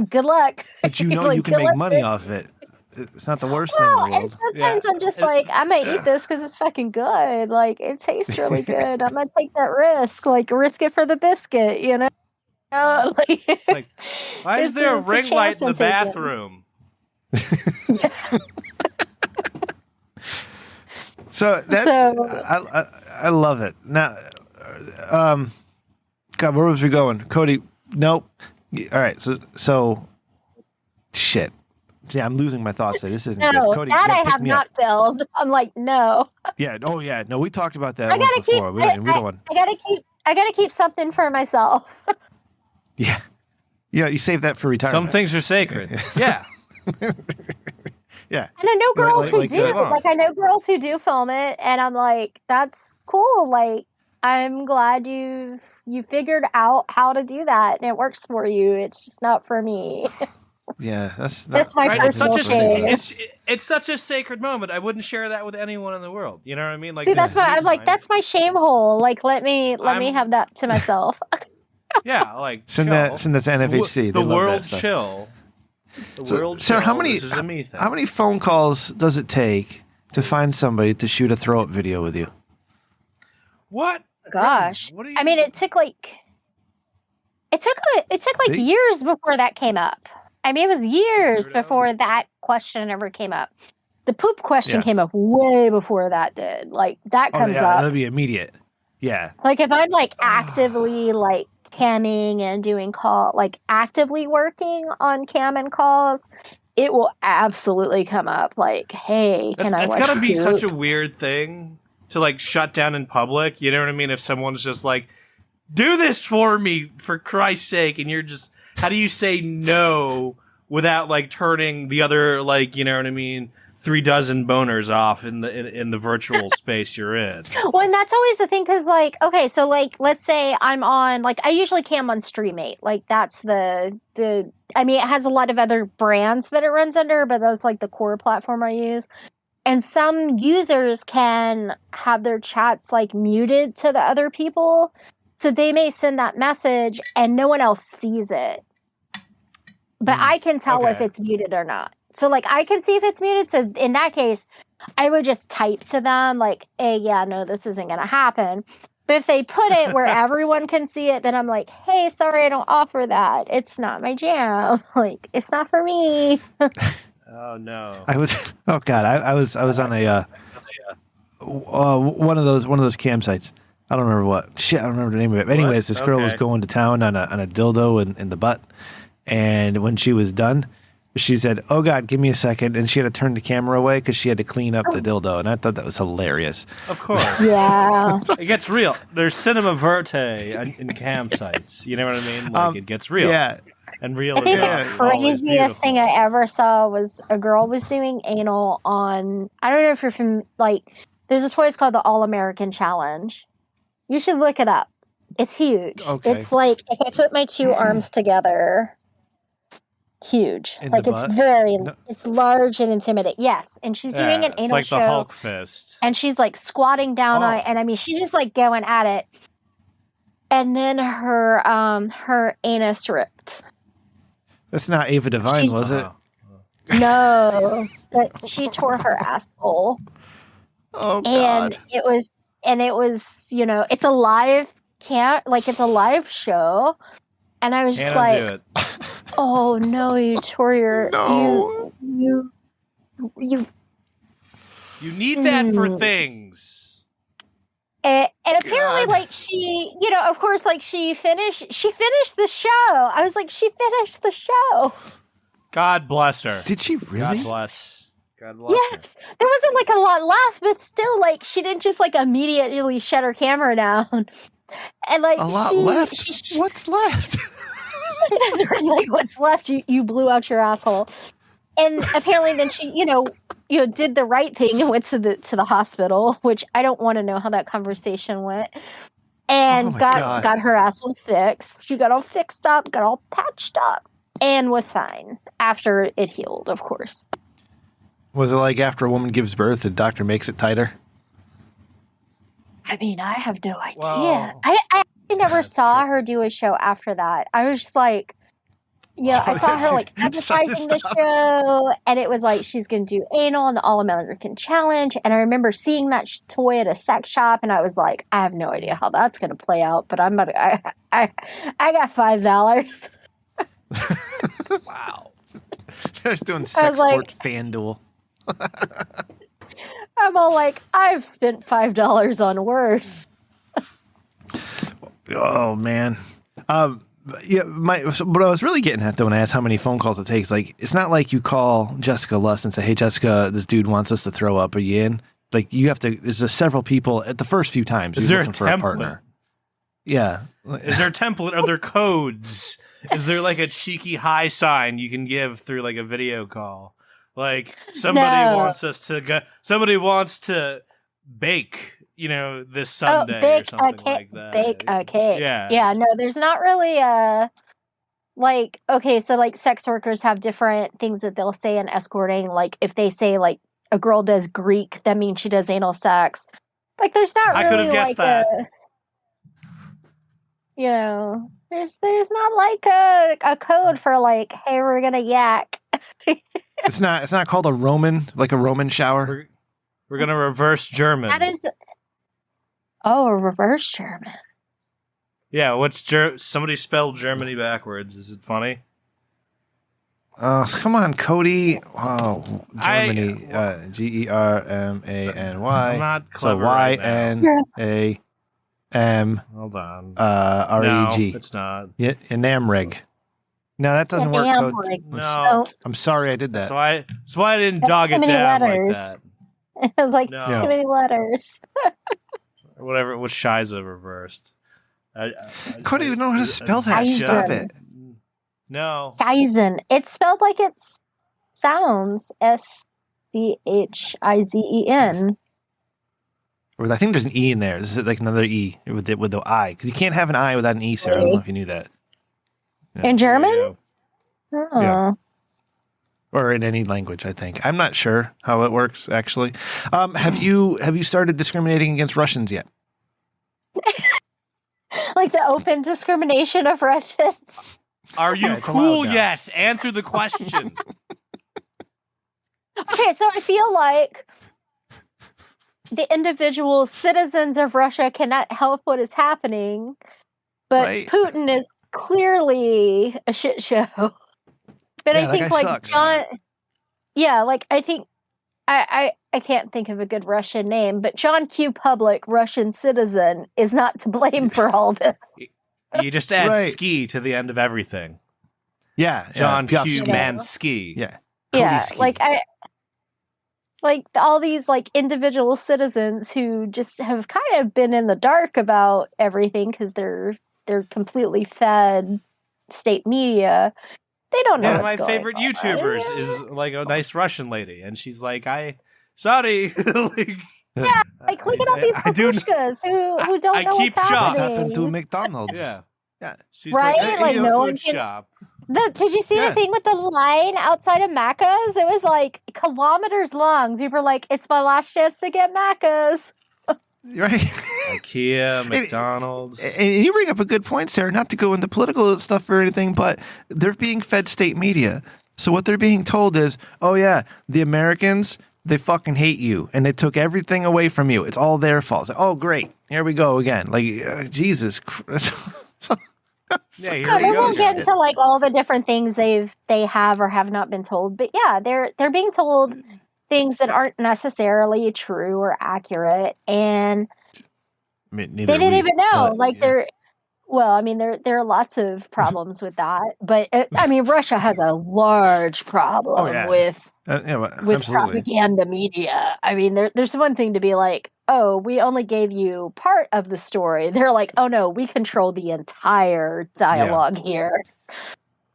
Good luck. But you can make money off it. It's not the worst thing in the world. And sometimes I'm just like, I'm going to eat this because it's fucking good. Like, it tastes really good. I'm going to take that risk. Like, risk it for the biscuit, It's like, why is there a ring light in the bathroom? So that's, I love it. Now, God, where was we going? Cody, nope. All right, so shit. Yeah, I'm losing my thoughts there. This isn't good. Cody, that I have not filled. I'm like, no. Yeah. Oh, yeah. No, we talked about that once before. We don't want. I gotta keep something for myself. Yeah. You save that for retirement. Some things are sacred. Yeah. Yeah. And I know girls who do. Like, I know girls who do film it, and I'm like, that's cool. Like, I'm glad you figured out how to do that, and it works for you. It's just not for me. Yeah, that's my personal it's such a sacred moment. I wouldn't share that with anyone in the world. You know what I mean? Like, see, that's why I'm like, that's my shame hole. Like, let me have that to myself. Yeah, like send that to NFHC. The world chill. The world chill. Sarah, how many phone calls does it take to find somebody to shoot a throw up video with you? What? Gosh, I mean, it took like years before that came up. I mean, it was years before that question ever came up. The poop question came up way before that did. Like, that comes up. That'll be immediate. Yeah. Like, if I'm like actively like camming and doing actively working on cam and calls, it will absolutely come up. Like, hey, can I watch That's gotta be poop? such a weird thing to like shut down in public. You know what I mean? If someone's just like, do this for me, for Christ's sake, and you're just, how do you say no without like turning the other, like, you know what I mean, 3 dozen boners off in the virtual space you're in? Well, and that's always the thing, because like, okay, so like, let's say I'm on, like, I usually cam on StreamMate. Like, that's the I mean, it has a lot of other brands that it runs under, but that's like the core platform I use. And some users can have their chats like muted to the other people. So they may send that message and no one else sees it. But I can tell if it's muted or not. So, like, I can see if it's muted. So, in that case, I would just type to them, like, hey, yeah, no, this isn't going to happen. But if they put it where everyone can see it, then I'm like, hey, sorry, I don't offer that. It's not my jam. Like, it's not for me. Oh no. I was I was on a one of those campsites. I don't remember what. Shit, I don't remember the name of it. But anyways, this girl was Okay. going to town on a dildo in the butt, and when she was done, she said, "Oh God, give me a second," and she had to turn the camera away because she had to clean up the dildo, and I thought that was hilarious. Of course. Yeah. It gets real. There's cinema verte in campsites. You know what I mean? Like it gets real. Yeah, And real I is think not the always craziest beautiful. thing I ever saw was a girl was doing anal on. I don't know if you're from there's a toy. It's called the All American Challenge. You should look it up. It's huge. Okay. It's like if I put my two arms together, huge. In the Like it's butt? very, No. it's large and intimidating. Yes, and she's doing an it's anal like show, the Hulk fist. and she's like squatting down on Oh. it, and I mean she's just like going at it, and then her anus ripped. that's not Ava Devine, was it? Uh-huh. No, but she tore her asshole, Oh and it was, it's a live it's a live show, and I was just Can't like, undo it. oh no, you tore your No. you You need that for Mm. things. and apparently God. like she, of course, like she finished the show. I was like, she finished the show. God bless her. Did she really? God bless. God bless her. Yes, there wasn't like a lot left, but still, like she didn't just like immediately shut her camera down, and like A lot she, left. She, What's left? it's like what's left? You blew out your asshole, and apparently then she, did the right thing and went to the hospital, which I don't want to know how that conversation went, and Oh my God. got her asshole fixed. She got all fixed up, got all patched up, and was fine after it healed, of course. Was it like after a woman gives birth, the doctor makes it tighter? I mean, I have no idea. Well, I actually never that's saw true. her do a show after that. I was just like, I saw her like advertising the show, and it was like she's going to do anal on the All American Challenge. And I remember seeing that toy at a sex shop, and I was like, I have no idea how that's going to play out, but I'm gonna. I got $5. Wow. They're just doing sex like- sports FanDuel. I'm all like, I've spent $5 on worse. Oh man. What I was really getting at though when I asked how many phone calls it takes, like it's not like you call Jessica Luss and say, "Hey Jessica, this dude wants us to throw up. Are you in?" Like you have to. There's several people at the first few times. Is you're there a looking for a template? partner? Yeah. Is there a template? Are there codes? Is there like a cheeky high sign you can give through like a video call? Like somebody No. wants us to go. Somebody wants to bake. This Sunday or bake something a cake. like that. Bake a cake. Yeah. Yeah, no, there's not really a okay, so like sex workers have different things that they'll say in escorting. Like if they say like a girl does Greek, that means she does anal sex. Like there's not I really could've guessed like there's not like a code for like, hey, we're gonna yak. It's not called a Roman shower. We're gonna reverse German. That is a reverse German. Yeah. What's somebody spelled Germany backwards? Is it funny? Oh, come on, Cody. Oh, I- Germany. Germany. I'm not So clever right now. YNAMREG. Hold on. No, REG. it's not. Yeah, Namreg. No, that doesn't work. Damn, Cody. like, No. I'm sorry I did that. That's why I didn't That's dog too it many down letters. like that. it was like No. too many letters. Or whatever. It was Shiza reversed. Cody, you know how to spell that. Shiza. Stop it. No. Scheißen. It's spelled like it sounds. SCHIZEN. Or I think there's an E in there. This is like another E with the I. Because you can't have an I without an E, Sarah. I don't know if you knew that. Yeah. In German? There you Oh. Yeah. Or in any language, I think. I'm not sure how it works, actually. Have you started discriminating against Russians yet? Like the open discrimination of Russians. go. Are you Yeah, it's cool allowed now. yet? Answer the question. Okay, so I feel like the individual citizens of Russia cannot help what is happening, but Right. Putin is clearly a shit show. But Yeah, I that think guy like sucks. John, like I think I can't think of a good Russian name, but John Q. Public, Russian citizen, is not to blame for all this. You just add Right. ski to the end of everything. Yeah, John Piotr Q. Ski. Mansky. Yeah, Yeah, Cody Ski. like all these like individual citizens who just have kind of been in the dark about everything because they're completely fed state media. They don't know One of what's my going favorite on. YouTubers is like a nice Russian lady, and she's like, sorry. Like, like look at all these I do- babushkas who don't I know keep what's shop. What happened to happening. McDonald's? Yeah. Yeah. She's Right? like, Like, you no know, one food can- shop. Did you see Yeah. the thing with the line outside of Macca's? It was like kilometers long. People were like, "It's my last chance to get Macca's." Right. IKEA, McDonald's. And you bring up a good point, Sarah, not to go into political stuff or anything, but they're being fed state media. So what they're being told is, oh, yeah, the Americans, they fucking hate you. And they took everything away from you. It's all their fault. It's like, oh, great. Here we go again. Like, Jesus Christ. Yeah, here No, we we go won't get again. into like all the different things they have or have not been told, but yeah, they're being told things that aren't necessarily true or accurate, and I mean, they didn't even know. Like well, I mean, there are lots of problems with that, but I mean, Russia has a large problem yeah. with absolutely. propaganda media. I mean, there's one thing to be like, oh, we only gave you part of the story. They're like, oh no, we control the entire dialogue here.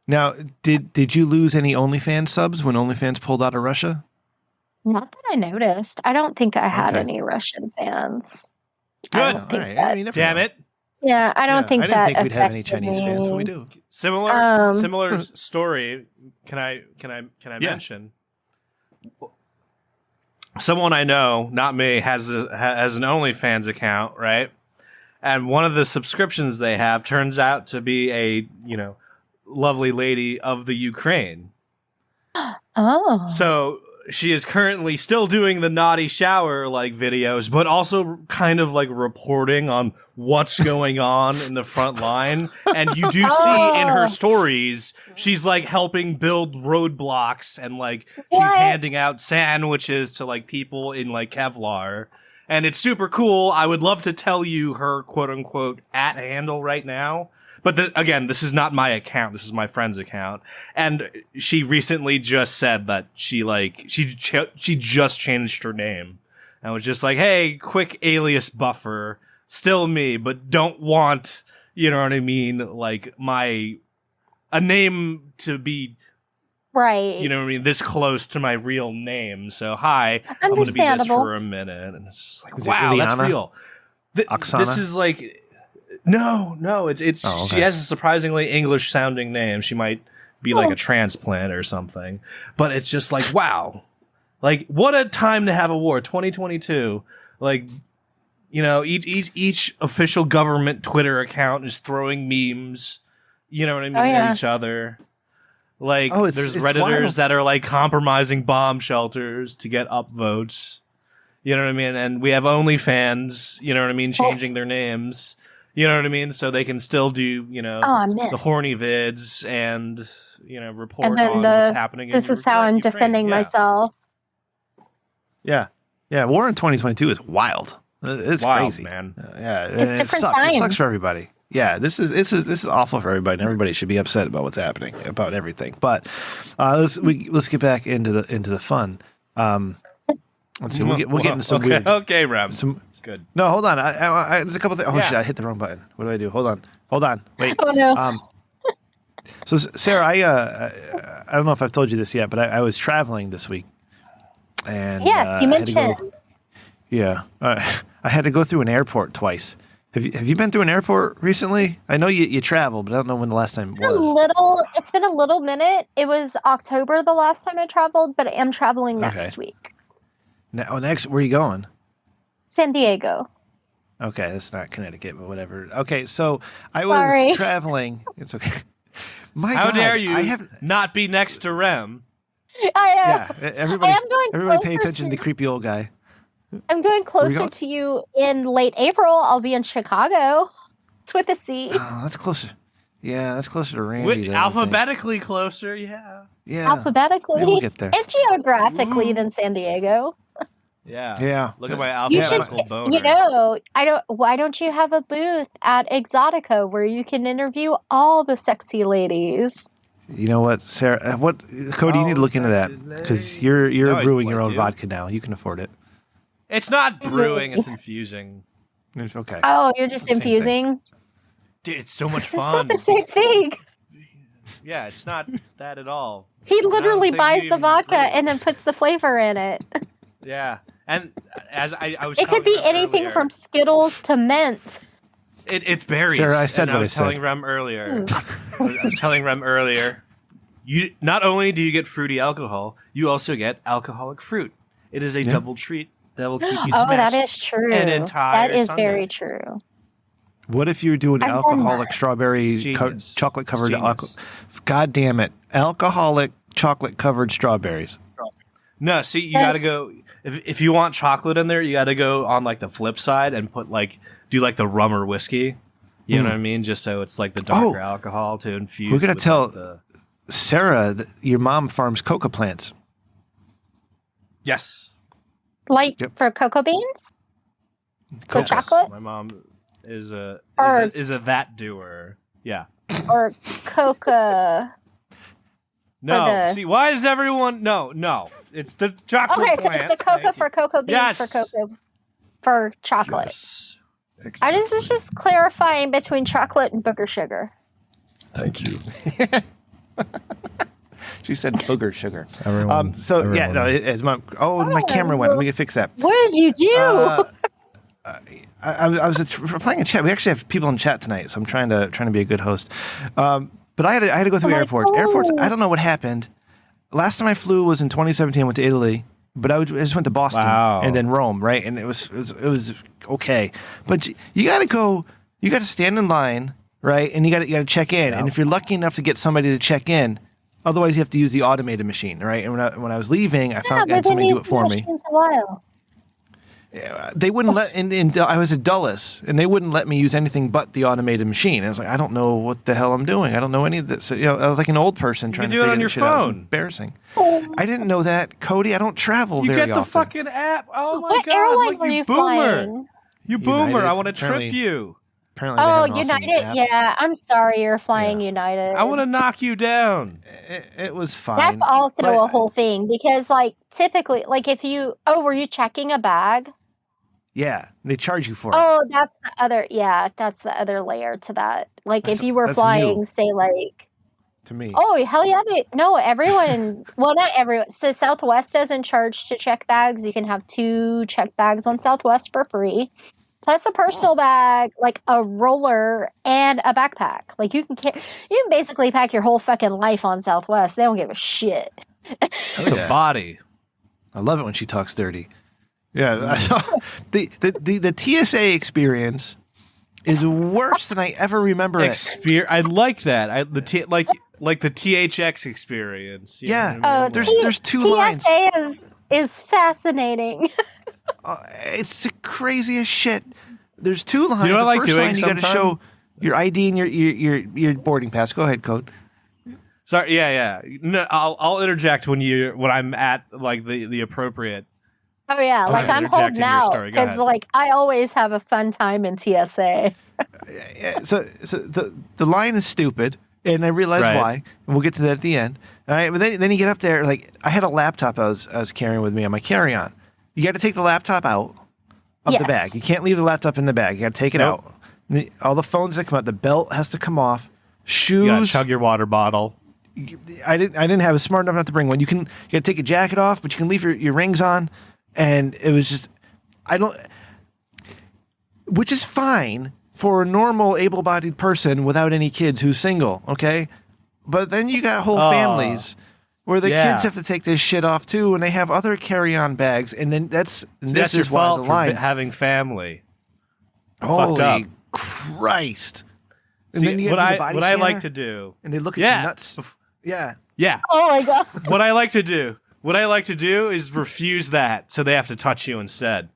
Now, did you lose any OnlyFans subs when OnlyFans pulled out of Russia? Not that I noticed. I don't think I had Okay. any Russian fans. Good. I don't think All right. that. I mean, never Damn know. it. Yeah, I don't think I that didn't think we'd have any affected Chinese fans, but we me. do. Similar story. Can I Yeah. mention? Someone I know, not me, has an OnlyFans account, right? And one of the subscriptions they have turns out to be a lovely lady of the Ukraine. Oh, So she is currently still doing the naughty shower like videos, but also kind of like reporting on what's going on in the front line. And you do see in her stories, she's like helping build roadblocks and like she's What? handing out sandwiches to like people in like Kevlar. And it's super cool. I would love to tell you her quote unquote @ handle right now. But again, this is not my account. This is my friend's account. And she recently just said that she just changed her name and was just like, hey, quick alias buffer, still me, but don't want, you know what I mean? Like a name to be, right. you know what I mean? This close to my real name. So hi, I'm going to be this Understandable. for a minute. And it's just like, Is it wow, that's Ileana? real. Oksana? This is like, no, it's Oh, okay. she has a surprisingly English sounding name. She might be like a transplant or something, but it's just like, wow, like what a time to have a war. 2022, like, each official government Twitter account is throwing memes, you know what I mean, at each other. Like, there's it's Redditors wild. that are like compromising bomb shelters to get upvotes. You know what I mean? And we have OnlyFans, you know what I mean, changing their names. You know what I mean? So they can still do, I the missed. horny vids and, report And then on what's happening in This is how I'm Ukraine. defending Yeah. myself. Yeah. War in 2022 is wild. It's Wild, crazy, man. Yeah, It's and different It times. sucks for everybody. Yeah, this is awful for everybody. And everybody should be upset about what's happening, about everything. But let's get back into the fun. Let's see. We'll get into some okay, weird. Okay, Rem. Some Good. no, hold on. There's a couple things. Oh Yeah. shit! I hit the wrong button. What do I do? Hold on. Wait. Oh no. So Sarah, I don't know if I've told you this yet, but I was traveling this week, and Yes, you I had to mentioned. go- yeah, I had to go through an airport twice. Have you been through an airport recently? I know you travel, but I don't know when the last time was. It's been a little minute. It was October the last time I traveled, but I am traveling next week. Next, where are you going? San Diego. Okay, that's not Connecticut, but whatever. Okay, so I was Sorry. traveling. It's okay. My How God, dare you I have, not be next to Rem? I yeah, everybody, am going everybody pay closer attention to the creepy old guy. I'm going closer going? to you in late April. I'll be in Chicago. It's with a C. Oh, that's closer. Yeah, that's closer to Randy. With, than I think. alphabetically closer, yeah. Yeah. Alphabetically Maybe we'll get there. and geographically than San Diego. Yeah. Yeah. Look at my You should, alphabetical boner. you know, why don't you have a booth at Exotica where you can interview all the sexy ladies? You know what, Sarah? Cody? You need to look into that sexy because you're ladies. No, I- brewing your I own do. vodka now. You can afford it. It's not brewing, it's infusing. It's okay. Oh, you're just Same thing. infusing? Dude, it's so much It's not fun. the same thing. Yeah, it's not that at all. He literally think buys you the even vodka brew. and then puts the flavor in it. Yeah. And as I was It could telling be Rem anything earlier, from Skittles to mint. it's berries. Sarah, I said and what I I was said. telling Rem earlier. I was telling Rem earlier. You not only do you get fruity alcohol, you also get alcoholic fruit. It is a double treat that will keep you Oh, that smashed is true. an entire That is Sunday. very true. What if you were doing I've done alcoholic that. strawberry It's genius. chocolate covered It's genius. God damn it! Alcoholic chocolate covered strawberries. No, see, you That's- got to go if you want chocolate in there, you got to go on like the flip side and put do like the rum or whiskey. You know what I mean? Just so it's like the darker alcohol to infuse. We're gonna with, tell- like, the Sarah, your mom farms coca plants. yes. Like Yep. for cocoa beans? For Yes. chocolate? My mom is a Or- is a that doer. Yeah. Or coca? No. the- See, why does everyone? No. It's the chocolate Okay, so plant. it's the coca Thank for you. cocoa beans Yes. for cocoa for chocolate. Yes. I was just clarifying between chocolate and booger sugar. Thank you. She said booger sugar. Everyone, Yeah, no, his mom. Oh, my camera went. Let me fix that. What did you do? I was playing a chat. We actually have people in chat tonight, so I'm trying to be a good host. But I had to go through Oh my airports. Airports. God. I don't know what happened. Last time I flew was in 2017. I went to Italy, but I just went to Boston Wow. and then Rome, right? And it was okay. But you got to go. You got to stand in line, right? And you got to check in. And if you're lucky enough to get somebody to check in, otherwise you have to use the automated machine, right? And when I was leaving, I found I had somebody do it for me. A while. They wouldn't let I was at Dulles, and they wouldn't let me use anything but the automated machine. I was like, I don't know what the hell I'm doing. I don't know any of this. I was like an old person trying can to do it figure on this your shit out. It was phone. embarrassing. I didn't know that, Cody. I don't travel You very get the often. fucking app. Oh my What god! airline Like were you boomer. flying? You boomer! United, I want to trip apparently. you. Apparently, they Oh, have an awesome United. app. Yeah, I'm sorry you're flying United. I want to knock you down. It was fine. That's also but- a whole thing because, like, typically, like, if you were you checking a bag? Yeah, they charge you for it. Oh, that's the other. Yeah, that's the other layer to that. Like, That's- if you were that's flying, new. say, like, To me, oh hell yeah, no, everyone. Well, not everyone. So Southwest doesn't charge to check bags. You can have 2 check bags on Southwest for free, plus a personal bag, like a roller and a backpack. Like you can basically pack your whole fucking life on Southwest. They don't give a shit. It's a body. I love it when she talks dirty. Yeah, so the TSA experience is worse than I ever remember it. I like that. Like the THX experience. you know Yeah. what I mean? There's 2 lines. TSA is fascinating. It's the craziest shit. There's 2 lines. know what I The like first doing line, you got to sometime? show your ID and your boarding pass. Go ahead, Code. Sorry. Yeah. No, I'll interject when I'm at like the appropriate. Oh yeah, like ahead, I'm interject holding in your out story. Go because ahead. like I always have a fun time in TSA. Yeah, so the line is stupid, and I realize Right. why. And we'll get to that at the end. All right, but then you get up there. Like I had a laptop I was carrying with me on my carry-on. You got to take the laptop out of the Yes. bag. You can't leave the laptop in the bag. You got to take it Nope. out. All the phones that come out, the belt has to come off. You gotta Shoes. chug your water bottle. I didn't have a smart enough not to bring one. You got to take your jacket off, but you can leave your rings on. And it was just, which is fine for a normal able-bodied person without any kids who's single, okay? But then you got whole families where the yeah. kids have to take this shit off too, and they have other carry-on bags, and then this That's your is why fault the for line. having family. Holy up. Christ! And See, then you what gotta do I the body what I like scanner, to do. and they look at Yeah. your nuts. Yeah. Yeah. Oh my god. What I like to do is refuse that, so they have to touch you instead.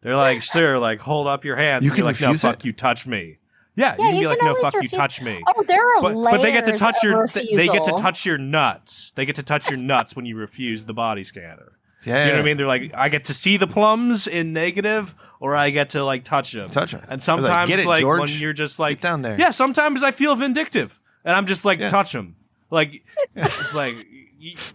They're like, sir, like hold up your hands. You And can you're like, no, refuse fuck it? you, touch me. Yeah, Yeah, you can be you like, can no, always fuck you, refuse- touch me. Oh, there are But they get to layers touch of your they get to refusal. touch your nuts. They get to touch your nuts when you refuse the body scanner. Yeah. You know what I mean? They're like, I get to see the plums in negative, or I get to like touch them. Touch 'em. And They're like, sometimes, "Get it, like George. when you're just like, Get down there." Yeah, sometimes I feel vindictive, and I'm just like, Yeah. touch them. Like, it's like,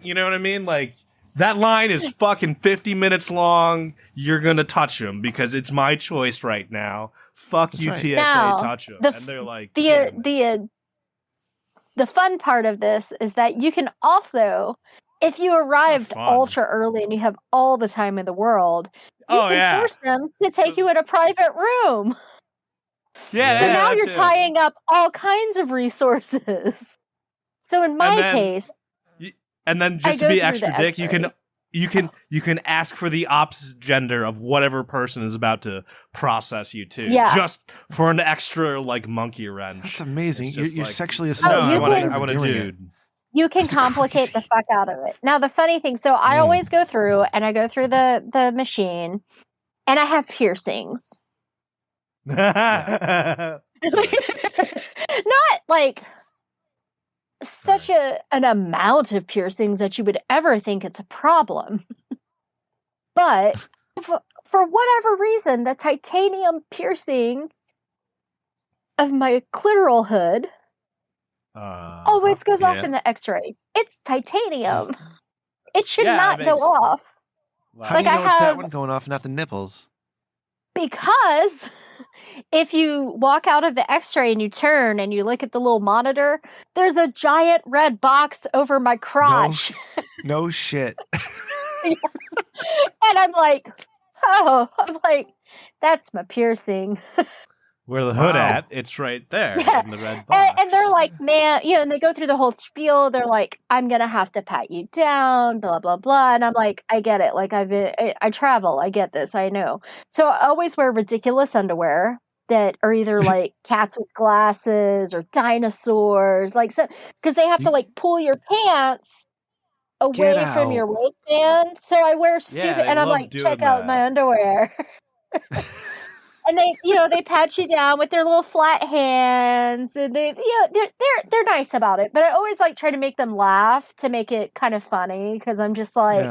you know what I mean? Like that line is fucking 50 minutes long. You're gonna touch them because it's my choice right now. Fuck you, right. TSA, Now, touch them. the And they're like, the "Damn it." the fun part of this is that you can also, if you arrived fun. ultra early and you have all the time in the world, you Oh, can yeah. force them to take you in a private room. Yeah, So yeah, now that you're too. tying up all kinds of resources. So in my then- case, And then just go to be through extra the dick, you X-ray. can ask for the opposite gender of whatever person is about to process you too. Yeah. Just for an extra like monkey wrench. That's amazing. It's You're, just you're like, sexually No, assaulting. Oh, I you want can- I want a doing it. dude. you can That's complicate the crazy. fuck out of it. Now the funny thing, so I always go through and I go through the machine and I have piercings. Not like such an amount of piercings that you would ever think it's a problem. But for whatever reason, the titanium piercing of my clitoral hood always goes off yeah. in the x-ray. It's titanium. It should Yeah, not it go makes- off How Like, do you I know it's that have- one going off, not the nipples? because if you walk out of the x-ray and you turn and you look at the little monitor, there's a giant red box over my crotch. No shit. And I'm like, that's my piercing. Where the hood Wow. at? It's right there Yeah. in the red box. And they're like, man, and they go through the whole spiel. They're like, I'm going to have to pat you down, blah, blah, blah. And I'm like, I get it. Like, I travel. I get this. I know. So I always wear ridiculous underwear that are either like cats with glasses or dinosaurs. Like, so, because they have to like pull your pants away Get from your out. waistband. So I wear stupid, they and I'm love like, doing check out my that. underwear. And they, they pat you down with their little flat hands, and they're nice about it. But I always like try to make them laugh to make it kind of funny because I'm just like,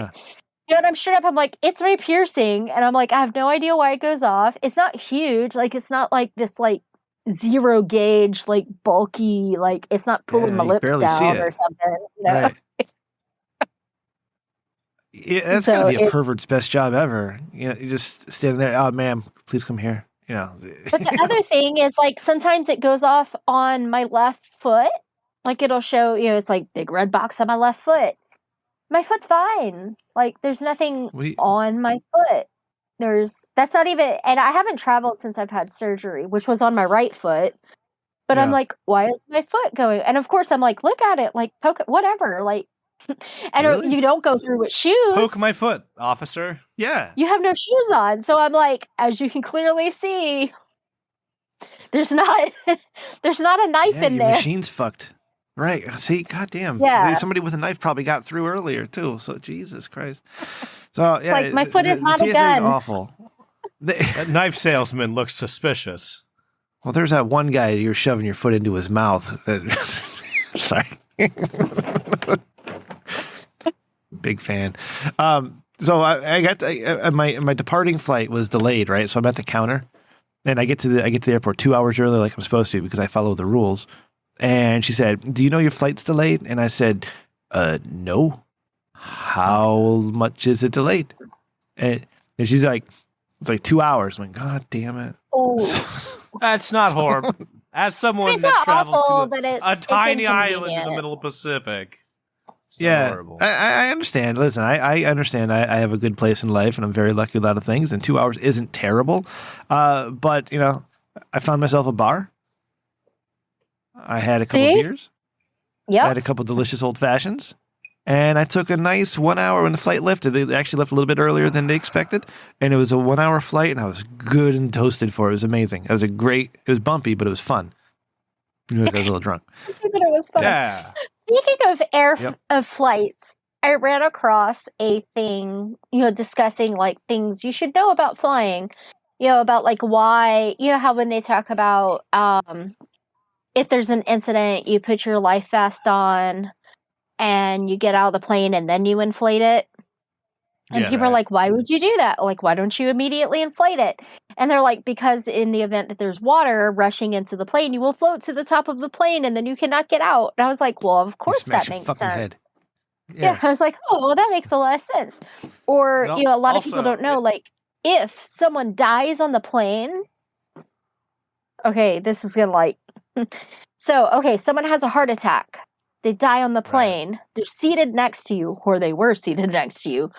Yeah. and I'm straight up, I'm like, it's my piercing, and I'm like, I have no idea why it goes off. It's not huge, like it's not like this like zero gauge, like bulky, like it's not pulling Yeah, my you lips barely see down it. or something. Right. Yeah, that's So gotta be a it- pervert's best job ever. You just standing there. Oh, ma'am, please come here. But the other thing is like sometimes it goes off on my left foot. Like it'll show, it's like big red box on my left foot. My foot's fine. Like there's nothing What do you- on my foot. That's not even, and I haven't traveled since I've had surgery, which was on my right foot. But I'm Yeah. like, why is my foot going? And of course I'm like, look at it, like poke it, whatever. Like, and Really? you don't go through with shoes. Poke my foot, officer. yeah. You have no shoes on. So I'm like, as you can clearly see, there's not there's not a knife Yeah, in your there. machine's fucked. Right. See, goddamn. Yeah. Somebody with a knife probably got through earlier too. So Jesus Christ. So yeah, Like, my foot is not a TSA is gun. awful. That knife salesman looks suspicious. Well, there's that one guy you're shoving your foot into his mouth. Sorry. Big fan. So I got my departing flight was delayed, right? So I'm at the counter, and I get to the airport 2 hours early, like I'm supposed to, because I follow the rules. And she said, "Do you know your flight's delayed?" And I said, "No." How much is it delayed? And she's like, "It's like 2 hours." I'm like, "God damn it!" Oh, That's not horrible. As someone it's that not travels awful, to but a tiny island in the inconvenient. middle of the Pacific. It's not Yeah, horrible. I understand. Listen, I understand. I have a good place in life, and I'm very lucky with a lot of things. And 2 hours isn't terrible. But I found myself a bar. I had a couple See? beers. I had Yep. a couple delicious old fashions, and I took a nice 1 hour when the flight lifted. They actually left a little bit earlier than they expected, and it was a 1 hour flight, and I was good and toasted for it. It was amazing. It was bumpy, but it was fun. I was a little drunk. But it was fun. Yeah. Speaking of Yep. of flights, I ran across a thing, discussing like things you should know about flying. About like why, how when they talk about if there's an incident, you put your life vest on and you get out of the plane and then you inflate it. And Yeah, people are right. like, why would you do that? Like, why don't you immediately inflate it? And they're like, because in the event that there's water rushing into the plane, you will float to the top of the plane and then you cannot get out. And I was like, well, of You course smash that your makes fucking sense. head. Yeah. I was like, oh, well, that makes a lot of sense. Or, And a lot of people also, don't know, like, if someone dies on the plane, okay, this is gonna like, so, okay, someone has a heart attack. They die on the plane. They're seated next to you, or they were seated next to you.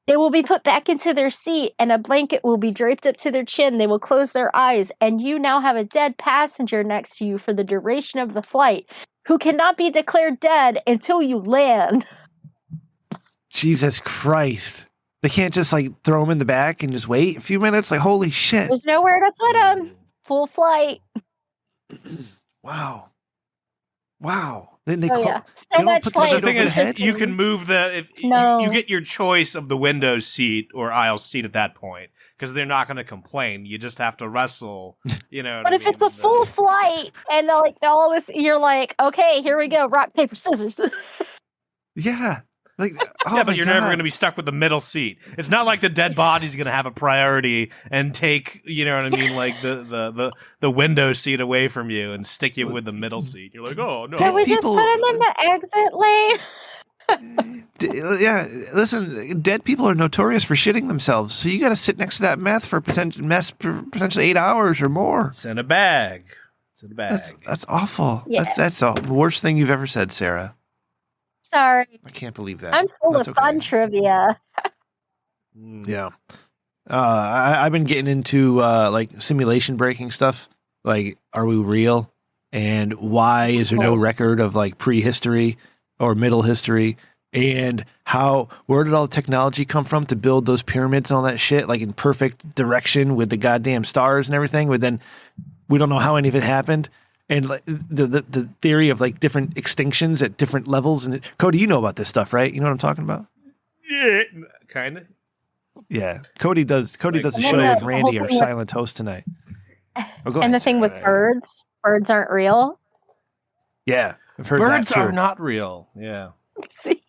They will be put back into their seat, and a blanket will be draped up to their chin. They will close their eyes, and you now have a dead passenger next to you for the duration of the flight who cannot be declared dead until you land. Jesus Christ. They can't just like throw him in the back and just wait a few minutes? Like, holy shit. There's nowhere to put them. Full flight. Wow. Then they Oh, clo- yeah. they So don't much put the like. the sheet thing over is, the head? you can move if No. you get your choice of the window seat or aisle seat at that point because they're not going to complain. You just have to wrestle. But if it's a full flight and like all this, you're like, okay, here we go, rock paper scissors. Yeah. Like, oh yeah, but my you're God. never going to be stuck with the middle seat. It's not like the dead body's going to have a priority and take, you know what I mean, like the window seat away from you and stick you with the middle seat. You're like, oh no. Can we just people- put him in the exit lane? Yeah, listen, dead people are notorious for shitting themselves. So you got to sit next to that meth for potentially 8 hours or more. It's in a bag. It's in a bag. That's awful. Yeah. That's the worst thing you've ever said, Sarah. Sorry, I can't believe that. I'm full That's of okay. fun trivia. Yeah. I've been getting into like simulation breaking stuff. Like, are we real? And why is there no record of like prehistory or middle history? And where did all the technology come from to build those pyramids and all that shit, like in perfect direction with the goddamn stars and everything? But then we don't know how any of it happened. And like the theory of like different extinctions at different levels. And Cody, you know about this stuff, right? You know what I'm talking about? Yeah, kind of. Yeah, Cody does a And show then with the Randy, whole our thing with- silent host tonight. Oh, go And ahead, the thing with Sarah. birds aren't real. Yeah, I've heard Birds that too. are not real. Yeah. See?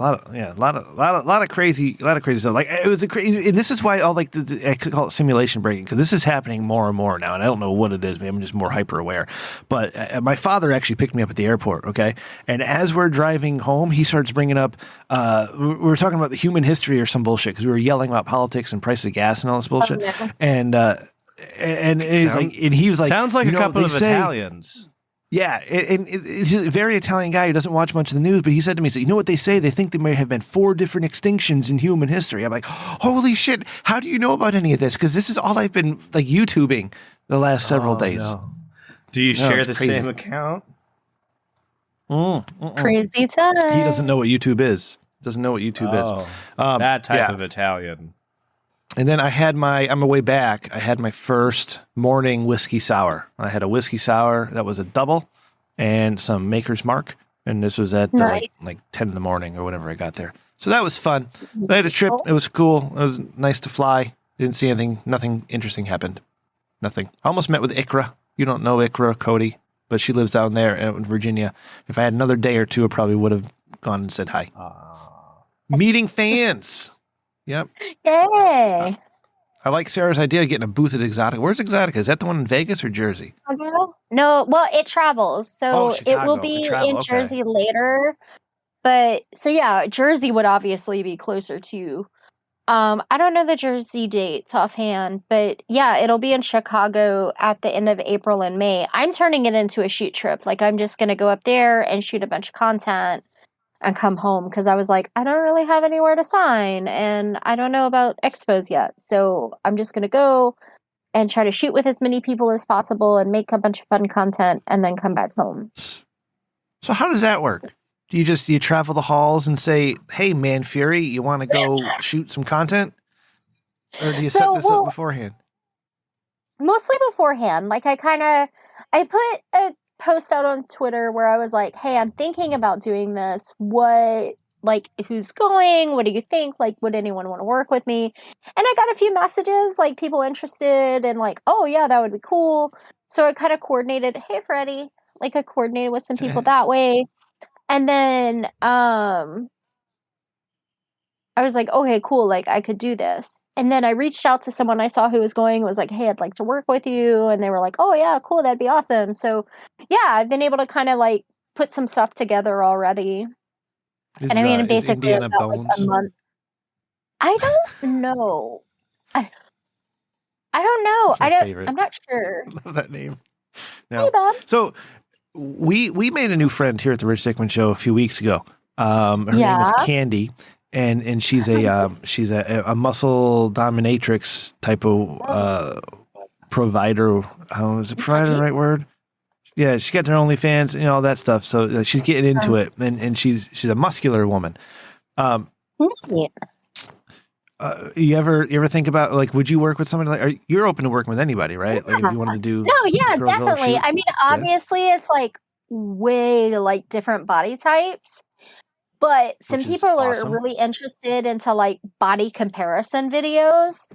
A lot of crazy stuff. Like it was and this is why all like I could call it simulation breaking because this is happening more and more now, and I don't know what it is. Maybe I'm just more hyper aware. But my father actually picked me up at the airport. Okay, and as we're driving home, he starts bringing up. We were talking about the human history or some bullshit because we were yelling about politics and price of gas and all this bullshit. Oh, no. And it's like, and he was like, sounds like you a know, couple they of say- Italians. Yeah, and it's a very Italian guy who doesn't watch much of the news, but he said to me, so, you know what they say? They think there may have been 4 different extinctions in human history. I'm like, holy shit, how do you know about any of this? Because this is all I've been like YouTubing the last several days. No. Do you No, share it's the crazy. same account? Crazy time. He doesn't know what YouTube is. Doesn't know what YouTube is. That type yeah. of Italian. And then on my way back, I had my first morning whiskey sour. I had a whiskey sour that was a double and some Maker's Mark. And this was at Nice. like 10 in the morning or whatever I got there. So that was fun. I had a trip. It was cool. It was nice to fly. Didn't see anything. Nothing interesting happened. Nothing. I almost met with Ikra. You don't know Ikra, Cody, but she lives down there in Virginia. If I had another day or two, I probably would have gone and said hi. Meeting fans. Yep. Yay. I like Sarah's idea of getting a booth at Exotica. Where's Exotica? Is that the one in Vegas or Jersey? No, well, it travels. So Oh, it will Chicago. It be travel, in okay. Jersey later. But so yeah, Jersey would obviously be closer to. I don't know the Jersey dates offhand, but yeah, it'll be in Chicago at the end of April and May. I'm turning it into a shoot trip. Like I'm just gonna go up there and shoot a bunch of content and come home because I was like, I don't really have anywhere to sign and I don't know about expos yet. So I'm just gonna go and try to shoot with as many people as possible and make a bunch of fun content and then come back home. So how does that work? Do you travel the halls and say, "Hey, Man Fury, you want to go shoot some content?" Or do you set this up beforehand? Mostly beforehand. Like I put a post out on Twitter where I was like, hey, I'm thinking about doing this. What like, who's going? What do you think? Like, would anyone want to work with me? And I got a few messages, like, people interested and like, oh, yeah, that would be cool. So I kind of coordinated, hey, Freddie, like, I coordinated with some people that way. And then I was like, okay, cool, like, I could do this. And then I reached out to someone I saw who was going, was like, hey, I'd like to work with you. And they were like, oh, yeah, cool, that'd be awesome. So, yeah, I've been able to kind of, like, put some stuff together already. And I mean, basically, Indiana about, like, a Bones. month. I don't know. I don't know. That's my favorite. I'm not sure. Love that name. Hey, No. Bob. So we made a new friend here at the Rich Dickman Show a few weeks ago. Her name is Yeah. Candy, and she's a muscle dominatrix type of provider. Is it provider the right word? Yeah, she got her OnlyFans and all that stuff. So she's getting into it, and she's a muscular woman. Yeah. You ever think about, like, would you work with somebody like? You're open to working with anybody, right? Like, if you wanted to do. No, yeah, Girl Girl definitely. shoot? I mean, obviously, it's like way like different body types, but some Which is people are awesome. really interested into like body comparison videos.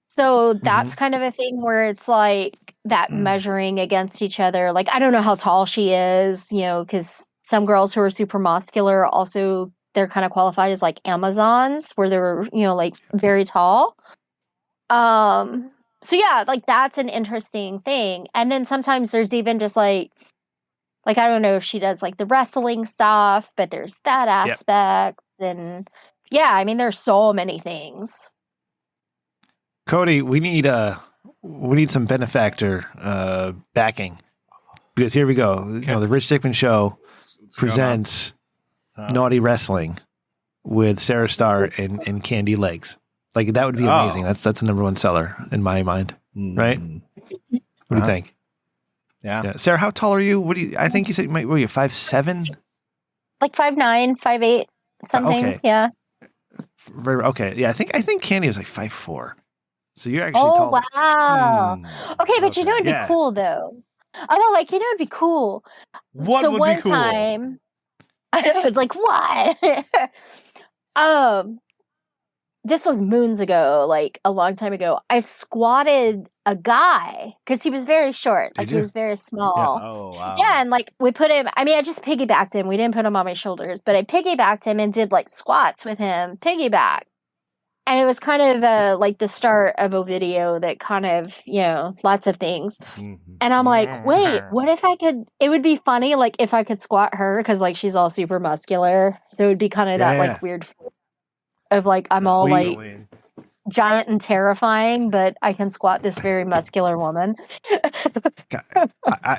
So that's kind of a thing where it's like that measuring against each other. Like, I don't know how tall she is, you know, because some girls who are super muscular also, they're kind of qualified as like Amazons, where they're, you know, like very tall. So yeah, like that's an interesting thing. And then sometimes there's even just like I don't know if she does like the wrestling stuff, but there's that aspect. And yeah, I mean, there's so many things. Cody, we need some benefactor backing, because here we go. You know, the Rich Dickman Show presents Naughty Wrestling with Sarah Starr and Candy Legs. Like, that would be amazing. That's a number one seller in my mind, right? What do you think? Yeah. Sarah, how tall are you? What do you? I think you said, were you 5'7"? Like 5'9", 5'8", something. Okay. Yeah. Okay. Yeah, I think Candy was like 5'4". So you're actually Oh, taller. wow. Okay, but you know it'd be Yeah. cool though. Oh, well, like, you know it'd be cool. What So would one be cool? time, I was like, what? This was moons ago, like a long time ago. I squatted a guy because he was very short. Like, Did he you? was very small. Oh wow. Yeah, and like we put him, I mean, I just piggybacked him. We didn't put him on my shoulders, but I piggybacked him and did like squats with him, piggyback. And it was kind of like the start of a video that kind of, you know, lots of things. And I'm like, wait, what if I could, it would be funny, like, if I could squat her, because like she's all super muscular. So it would be kind of that like weird of like, I'm all like giant and terrifying, but I can squat this very muscular woman.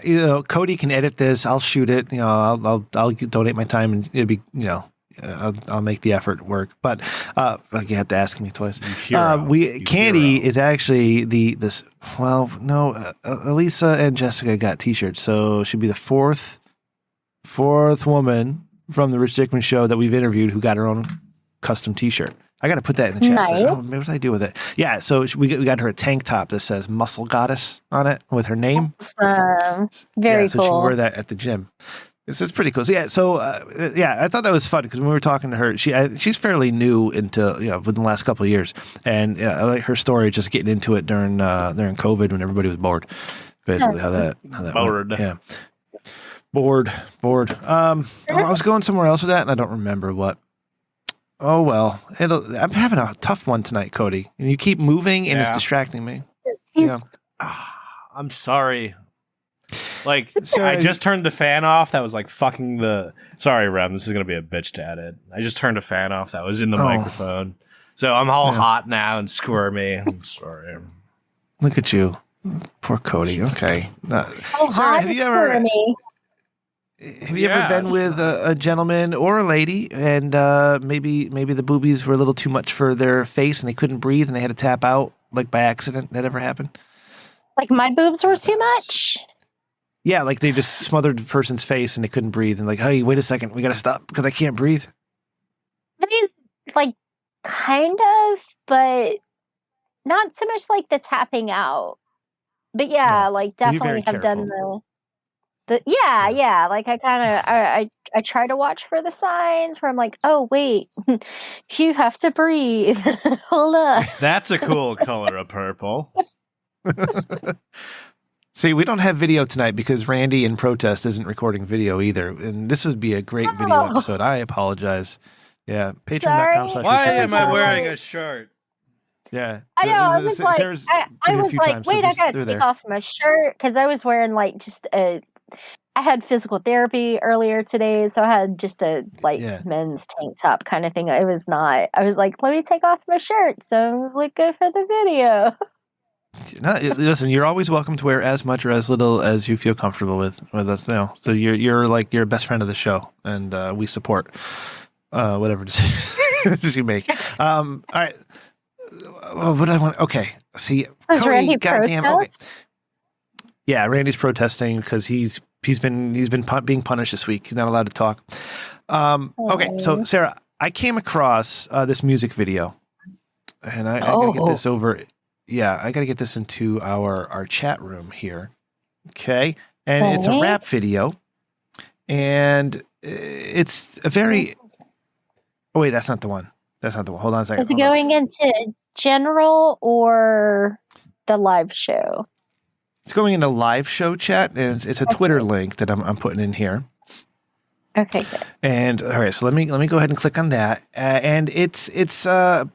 You know, Cody can edit this. I'll shoot it. You know, I'll donate my time, and it'll be, you know, I'll make the effort work. But you have to ask me twice. Candy is actually this. Well, no, Elisa and Jessica got T-shirts, so she'd be the fourth woman from the Rich Dickman Show that we've interviewed who got her own custom T-shirt. I got to put that in the chat. Nice. So, what did I do with it? Yeah, so we got her a tank top that says "Muscle Goddess" on it with her name. Very so cool. she wore that at the gym. It's pretty cool. So I thought that was fun, because when we were talking to her, she's fairly new into, you know, within the last couple of years, and I like her story, just getting into it during COVID when everybody was bored. Basically, how that Bored. went. Yeah, bored. I was going somewhere else with that, and I don't remember what. Oh well, I'm having a tough one tonight, Cody, and you keep moving, and it's distracting me. Yeah. I'm sorry. Like, Sorry. I just turned the fan off. That was like fucking the. Sorry, Rem. This is gonna be a bitch to edit. I just turned a fan off that was in the microphone, so I'm all hot now and squirmy. I'm sorry. Look at you, poor Cody. Okay. Sarah, have you ever been with a gentleman or a lady, and maybe the boobies were a little too much for their face, and they couldn't breathe, and they had to tap out, like, by accident? That ever happened? Like, my boobs were too much? Yeah, like they just smothered the person's face and they couldn't breathe, and like, hey, wait a second, we got to stop because I can't breathe. I mean, like, kind of, but not so much like the tapping out. But yeah, like, You're very definitely have done careful. Yeah. Like I kind of I try to watch for the signs where I'm like, oh wait, you have to breathe. Hold up. That's a cool color of purple. See, we don't have video tonight because Randy in protest isn't recording video either, and this would be a great video Oh. episode. I apologize. Yeah, Sorry. patreon.com/. Why Sorry. am I wearing a shirt? Yeah, I know. I was like, Sarah's I been a was few like, times, so wait, I just- gotta they're take there. off my shirt because I was wearing like just a. I had physical therapy earlier today, so I had just a like Yeah. men's tank top kind of thing. It was not. I was like, let me take off my shirt so I look good for the video. No, listen, you're always welcome to wear as much or as little as you feel comfortable with us. You know, so you're like you're a best friend of the show, and we support whatever decisions you make. All right, what I want? Okay, see, Does Cody, Randy goddamn, okay. protest? Yeah, Randy's protesting because he's been being punished this week. He's not allowed to talk. Okay, so Oh. Sarah, I came across this music video, and I gotta get this over. Yeah, I gotta get this into our chat room here. Okay, and it's a Okay. rap video, and it's a very. Oh wait, that's not the one. That's not the one. Hold on a second. Is it Hold on. going into general or the live show? It's going into live show chat, and it's a Twitter link that I'm putting in here. Okay, good. And all right, so let me go ahead and click on that. And it's a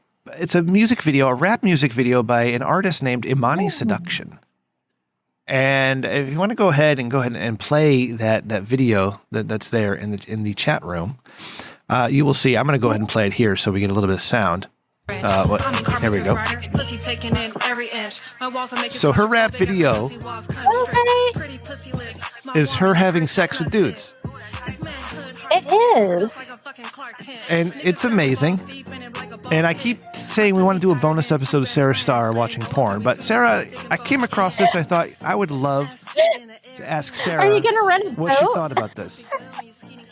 music video, a rap music video by an artist named Imani Seduction. And if you want to go ahead and play that video that's there in the chat room, you will see. I'm going to go ahead and play it here so we get a little bit of sound. Here we go. So her rap video is her having sex with dudes. It is. And it's amazing. And I keep saying we want to do a bonus episode of Sarah Starr watching porn. But Sarah, I came across this. I thought I would love to ask Sarah Are you gonna rent a what she boat? thought about this.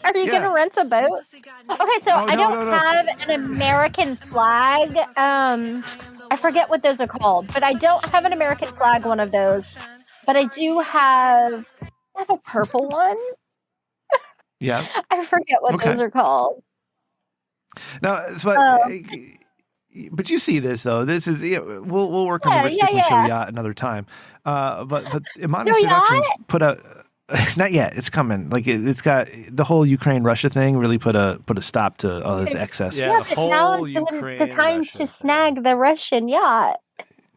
Are you Yeah. gonna rent a boat? Okay, so Oh, I no, don't no. have an American flag. I forget what those are called, but I don't have an American flag one of those. But I do have. I have a purple one. Yeah. I forget what Okay. those are called. No, but Oh. but you see this though. This is we'll work on the Rich Yeah, Dickman show yeah. yacht another time. But Imani No Seductions put out. Not yet. It's coming. Like it's got the whole Ukraine Russia thing. Really put a stop to all this excess. Yeah, the but now whole is the Ukraine time Russia to thing. snag the Russian yacht.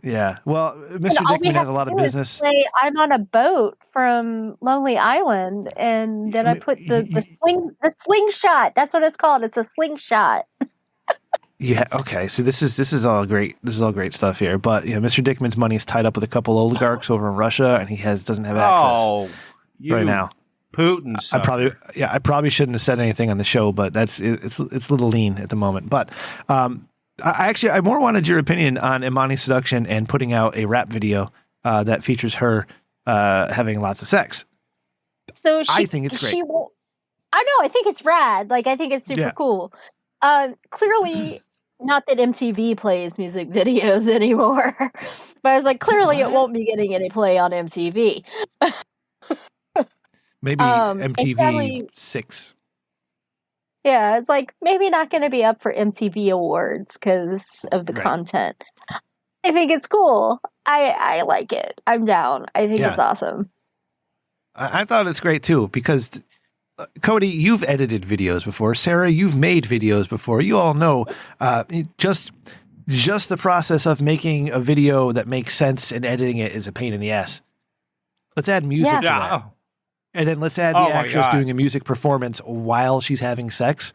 Yeah. Well, And Mr. all we Dickman have has a lot to of do is business. say, I'm on a boat from Lonely Island, and then I put the slingshot. That's what it's called. It's a slingshot. Yeah. Okay. So this is all great. This is all great stuff here. But Mr. Dickman's money is tied up with a couple oligarchs over in Russia, and he doesn't have access Oh, you right now. Putin. I probably shouldn't have said anything on the show, but it's a little lean at the moment. But I more wanted your opinion on Imani Seduction and putting out a rap video that features her having lots of sex. So I think it's great. She won't. I know. I think it's rad. Like I think it's super Yeah. cool. Clearly, not that MTV plays music videos anymore, but I was like, clearly, it won't be getting any play on MTV. Maybe It's MTV probably- 6. Yeah, it's like maybe not going to be up for MTV Awards because of the Right. content. I think it's cool. I like it. I'm down. I think Yeah. it's awesome. I thought it's great too because Cody, you've edited videos before. Sarah, you've made videos before. You all know just the process of making a video that makes sense and editing it is a pain in the ass. Let's add music Yeah. to that. Yeah. And then let's add Oh the my actress God. doing a music performance while she's having sex.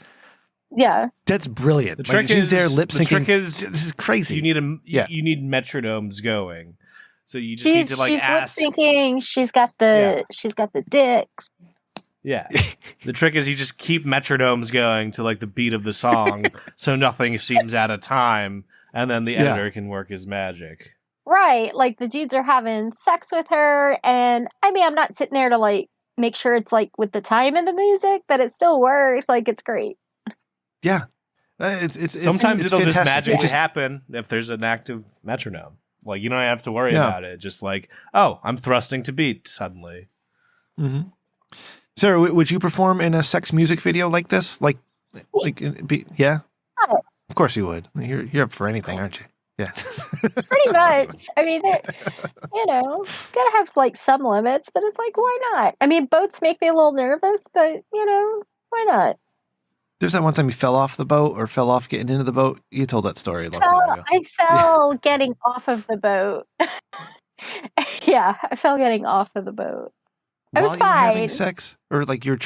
Yeah. That's brilliant. The Like, trick she's is there lip the syncing. trick is This is crazy. you need Yeah. you need metronomes going. So you just need She's to like ask. lip syncing. She's got the dicks. Yeah. The trick is you just keep metronomes going to like the beat of the song so nothing seems out of time and then the Yeah. editor can work his magic. Right. Like the dudes are having sex with her, and I mean, I'm not sitting there to like make sure it's like with the time in the music, but it still works. Like it's great. Yeah. It's Sometimes it's it'll just fantastic. magically It just- happen if there's an active metronome. Like you don't have to worry Yeah. about it. Just like, oh, I'm thrusting to beat suddenly. Mhm. Sarah, would you perform in a sex music video like this? Yeah? Oh. Of course you would. You're up for anything, aren't you? Yeah. Pretty much. I mean, gotta have like some limits, but it's like, why not? I mean, boats make me a little nervous, but why not? There's that one time you fell off the boat or fell off getting into the boat. You told that story a long time ago. I fell getting off of the boat. Yeah, I fell getting off of the boat. I was While you were having fine. sex, or like you're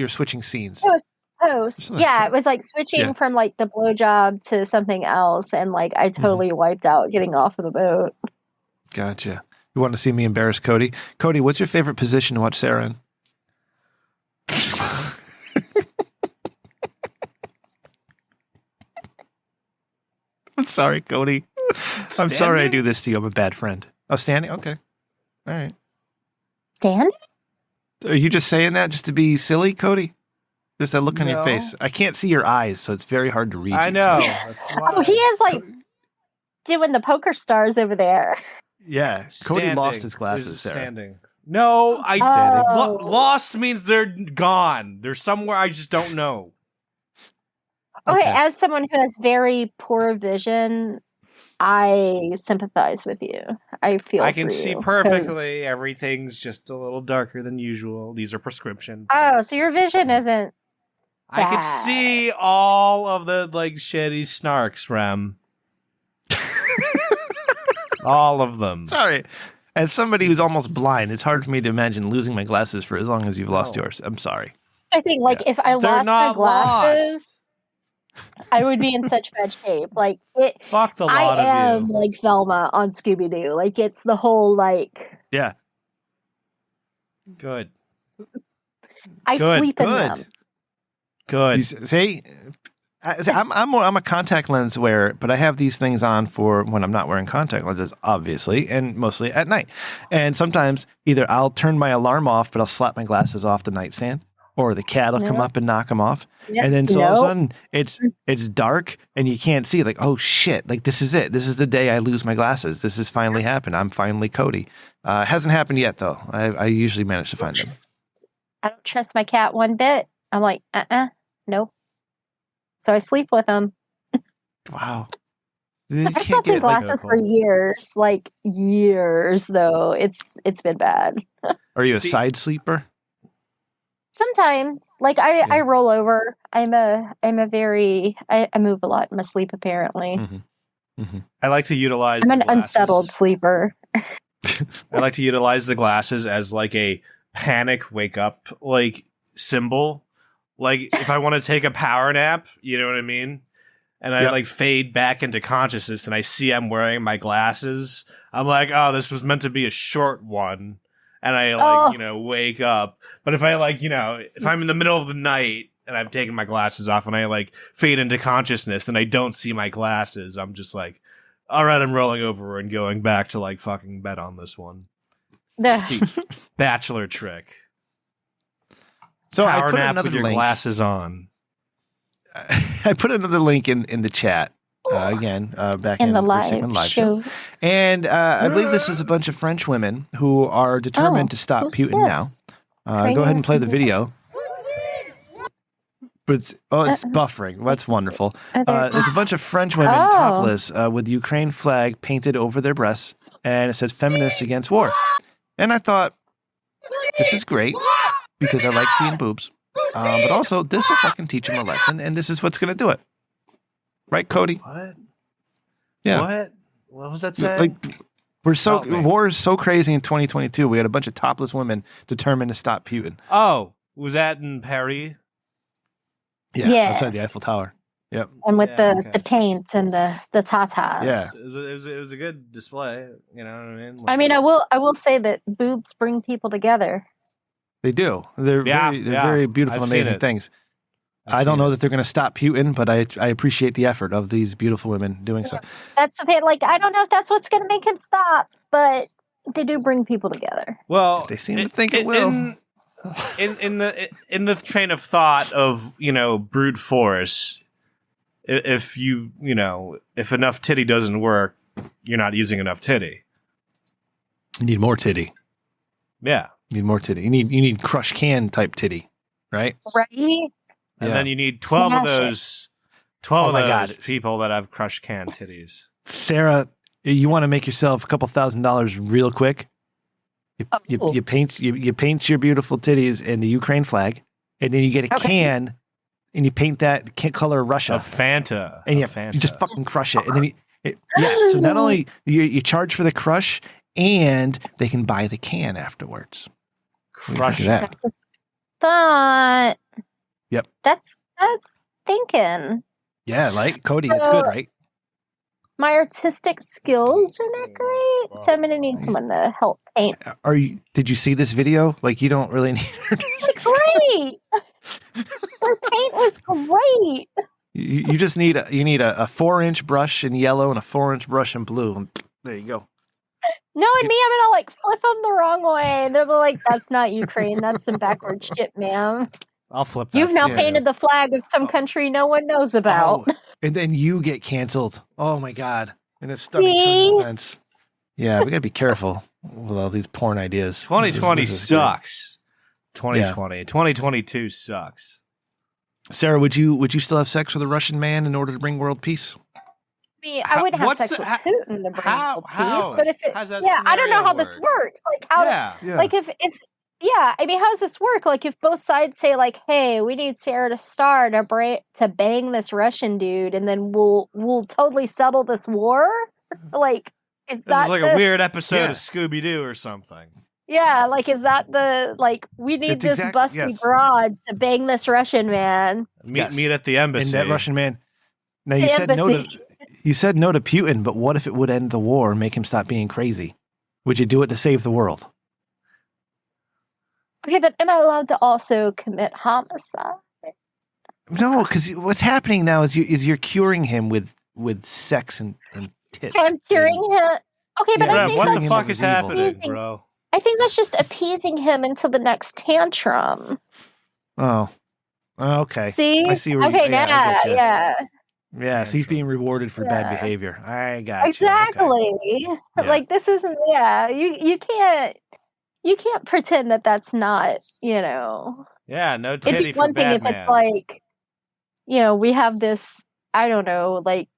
switching scenes. It was post. Just like Yeah, fun. it was like switching Yeah. from like the blowjob to something else, and like I totally wiped out getting off of the boat. Gotcha. You want to see me embarrass Cody? Cody, what's your favorite position to watch Sarah in? I'm sorry, Cody. I'm sorry I do this to you. I'm a bad friend. Oh, standing? Okay. All right. Stand? Are you just saying that just to be silly, Cody? There's that look on your No. face. I can't see your eyes, so it's very hard to read. I you. know. So- That's Oh, he is like doing the poker stars over there. yeah. Cody lost his glasses, Is Sarah. standing. No, I Oh. lost means they're gone. They're somewhere I just don't know. Okay, Okay. as someone who has very poor vision, I sympathize with you. I feel I can for see you, 'cause- perfectly. Everything's just a little darker than usual. These are prescription. Oh, pills. so your vision isn't. I could bad. see all of the like shitty snarks, Rem. All of them. Sorry. As somebody who's almost blind, it's hard for me to imagine losing my glasses for as long as you've lost No. yours. I'm sorry. I think like if I They're lost my not glasses, lost. I would be in such bad shape. Like it. Fuck the lot I am of you. like Velma on Scooby Doo. Like it's the whole like Yeah. Good. I Good, sleep in Good. them. You Good. see, I'm a contact lens wearer, but I have these things on for when I'm not wearing contact lenses, obviously, and mostly at night. And sometimes either I'll turn my alarm off, but I'll slap my glasses off the nightstand, or the cat will come Yeah. up and knock them off. Yeah. And then so all of a Nope. sudden it's dark and you can't see. Like, oh shit! Like this is it. This is the day I lose my glasses. This has finally happened. I'm finally Cody. It hasn't happened yet though. I usually manage to find them. I don't trust my cat one bit. I'm like, nope. So I sleep with him. Wow. You I've can't slept in get, like, glasses for years, like years though. It's been bad. are you a See- side sleeper? Sometimes, like I roll over. I move a lot in my sleep. Apparently, I like to utilize. I'm the an glasses. unsettled sleeper. I like to utilize the glasses as like a panic wake up like symbol. Like if I want to take a power nap, you know what I mean? And I Yep. like fade back into consciousness and I see I'm wearing my glasses. I'm like, oh, this was meant to be a short one. And I like, Oh. wake up. But if I like, if I'm in the middle of the night and I've taken my glasses off and I like fade into consciousness and I don't see my glasses, I'm just like, all right, I'm rolling over and going back to like fucking bet on this one. See, bachelor trick. So I Power put nap another with your link. glasses on. I put another link in the chat again back in the first segment, live show. and I believe this is a bunch of French women who are determined to stop Who's Putin now. this? Go ahead and play the video. But it's buffering. That's wonderful. It's a bunch of French women Oh. topless with the Ukraine flag painted over their breasts, and it says "Feminists Against War." And I thought, this is great because I like seeing boobs, but also this will fucking teach them a lesson, and this is what's going to do it, right, Cody? What? Yeah. What was that saying? Like Help me. war is so crazy in 2022. We had a bunch of topless women determined to stop Putin. Oh, was that in Paris? Yeah, outside the Yes. Eiffel Tower. Yep. And with Yeah, the okay. paint and the tatas. Yeah. It was a good display. You know what I mean? I mean, I will say that boobs bring people together. They do. They're Yeah, very, yeah. very beautiful, I've seen amazing it. things. I've I don't seen know it. that they're going to stop Putin, but I appreciate the effort of these beautiful women doing so. That's the thing. Like, I don't know if that's what's going to make him stop, but they do bring people together. Well, They seem to think it will. In the train of thought of brute force, if if enough titty doesn't work, you're not using enough titty. You need more titty. Yeah, Need more titty. You need crush can type titty, right? Right? And Yeah. then you need 12 of Smash it. those 12 Oh of my those God. people that have crushed can titties. Sarah, you want to make yourself a couple $1,000s real quick? Oh. You paint your beautiful titties in the Ukraine flag, and then you get a Okay. can, and you paint that color Russia, A Fanta. and A you Fanta. just fucking crush it, and then yeah. So not only you charge for the crush, and they can buy the can afterwards. What do you Crush think of that? That's a thought. Yep. That's thinking. Yeah, like Cody, it's good, right? My artistic skills are not great, so I'm gonna need someone to help paint. Did you see this video? Like, you don't really need. It's great. Her paint was great. You just need a 4-inch brush in yellow and a 4-inch brush in blue, and there you go. Knowing me, I'm gonna like flip them the wrong way. And they'll be like, "That's not Ukraine. That's some backward shit, ma'am. I'll flip that. You've now Yeah. painted the flag of some country no one knows about." Oh, and then you get canceled. Oh my god! And it's stunning turn See? of events. Yeah, we gotta be careful with all these porn ideas. 2020 This is good. sucks. 2020. 2022 sucks. Sarah, would you still have sex with a Russian man in order to bring world peace? I wouldn't have What's sex the- with how- Putin to bring how- world peace, how- but if it, how's that yeah, I don't know scenario how this work? works. Like how, Yeah. like if yeah, I mean, how does this work? Like if both sides say like, "Hey, we need Sarah to star to bang this Russian dude, and then we'll totally settle this war." Like, is This that is like the, a weird episode Yeah. of Scooby Doo or something. Yeah, like is that the like we need It's this busty yes. broad to bang this Russian man? Meet at the And embassy. that Russian man. Now The you said no to embassy. Putin, but what if it would end the war and make him stop being crazy? Would you do it to save the world? Okay, but am I allowed to also commit homicide? No, because what's happening now is you're curing him with sex and tits. I'm curing him. Okay, but Yeah, I Bruh, think what curing the him fuck of is his evil. happening, Amazing. bro? I think that's just appeasing him until the next tantrum. Oh, okay. See? I see where you- Okay, yeah, I yeah, getcha. yeah, Yes, he's being rewarded for bad Yeah. behavior. I got exactly. Yeah. Like this isn't. Yeah, you can't pretend that that's not. Yeah, no It'd titty be for one thing bad if man. it's like, we have this. I don't know, like.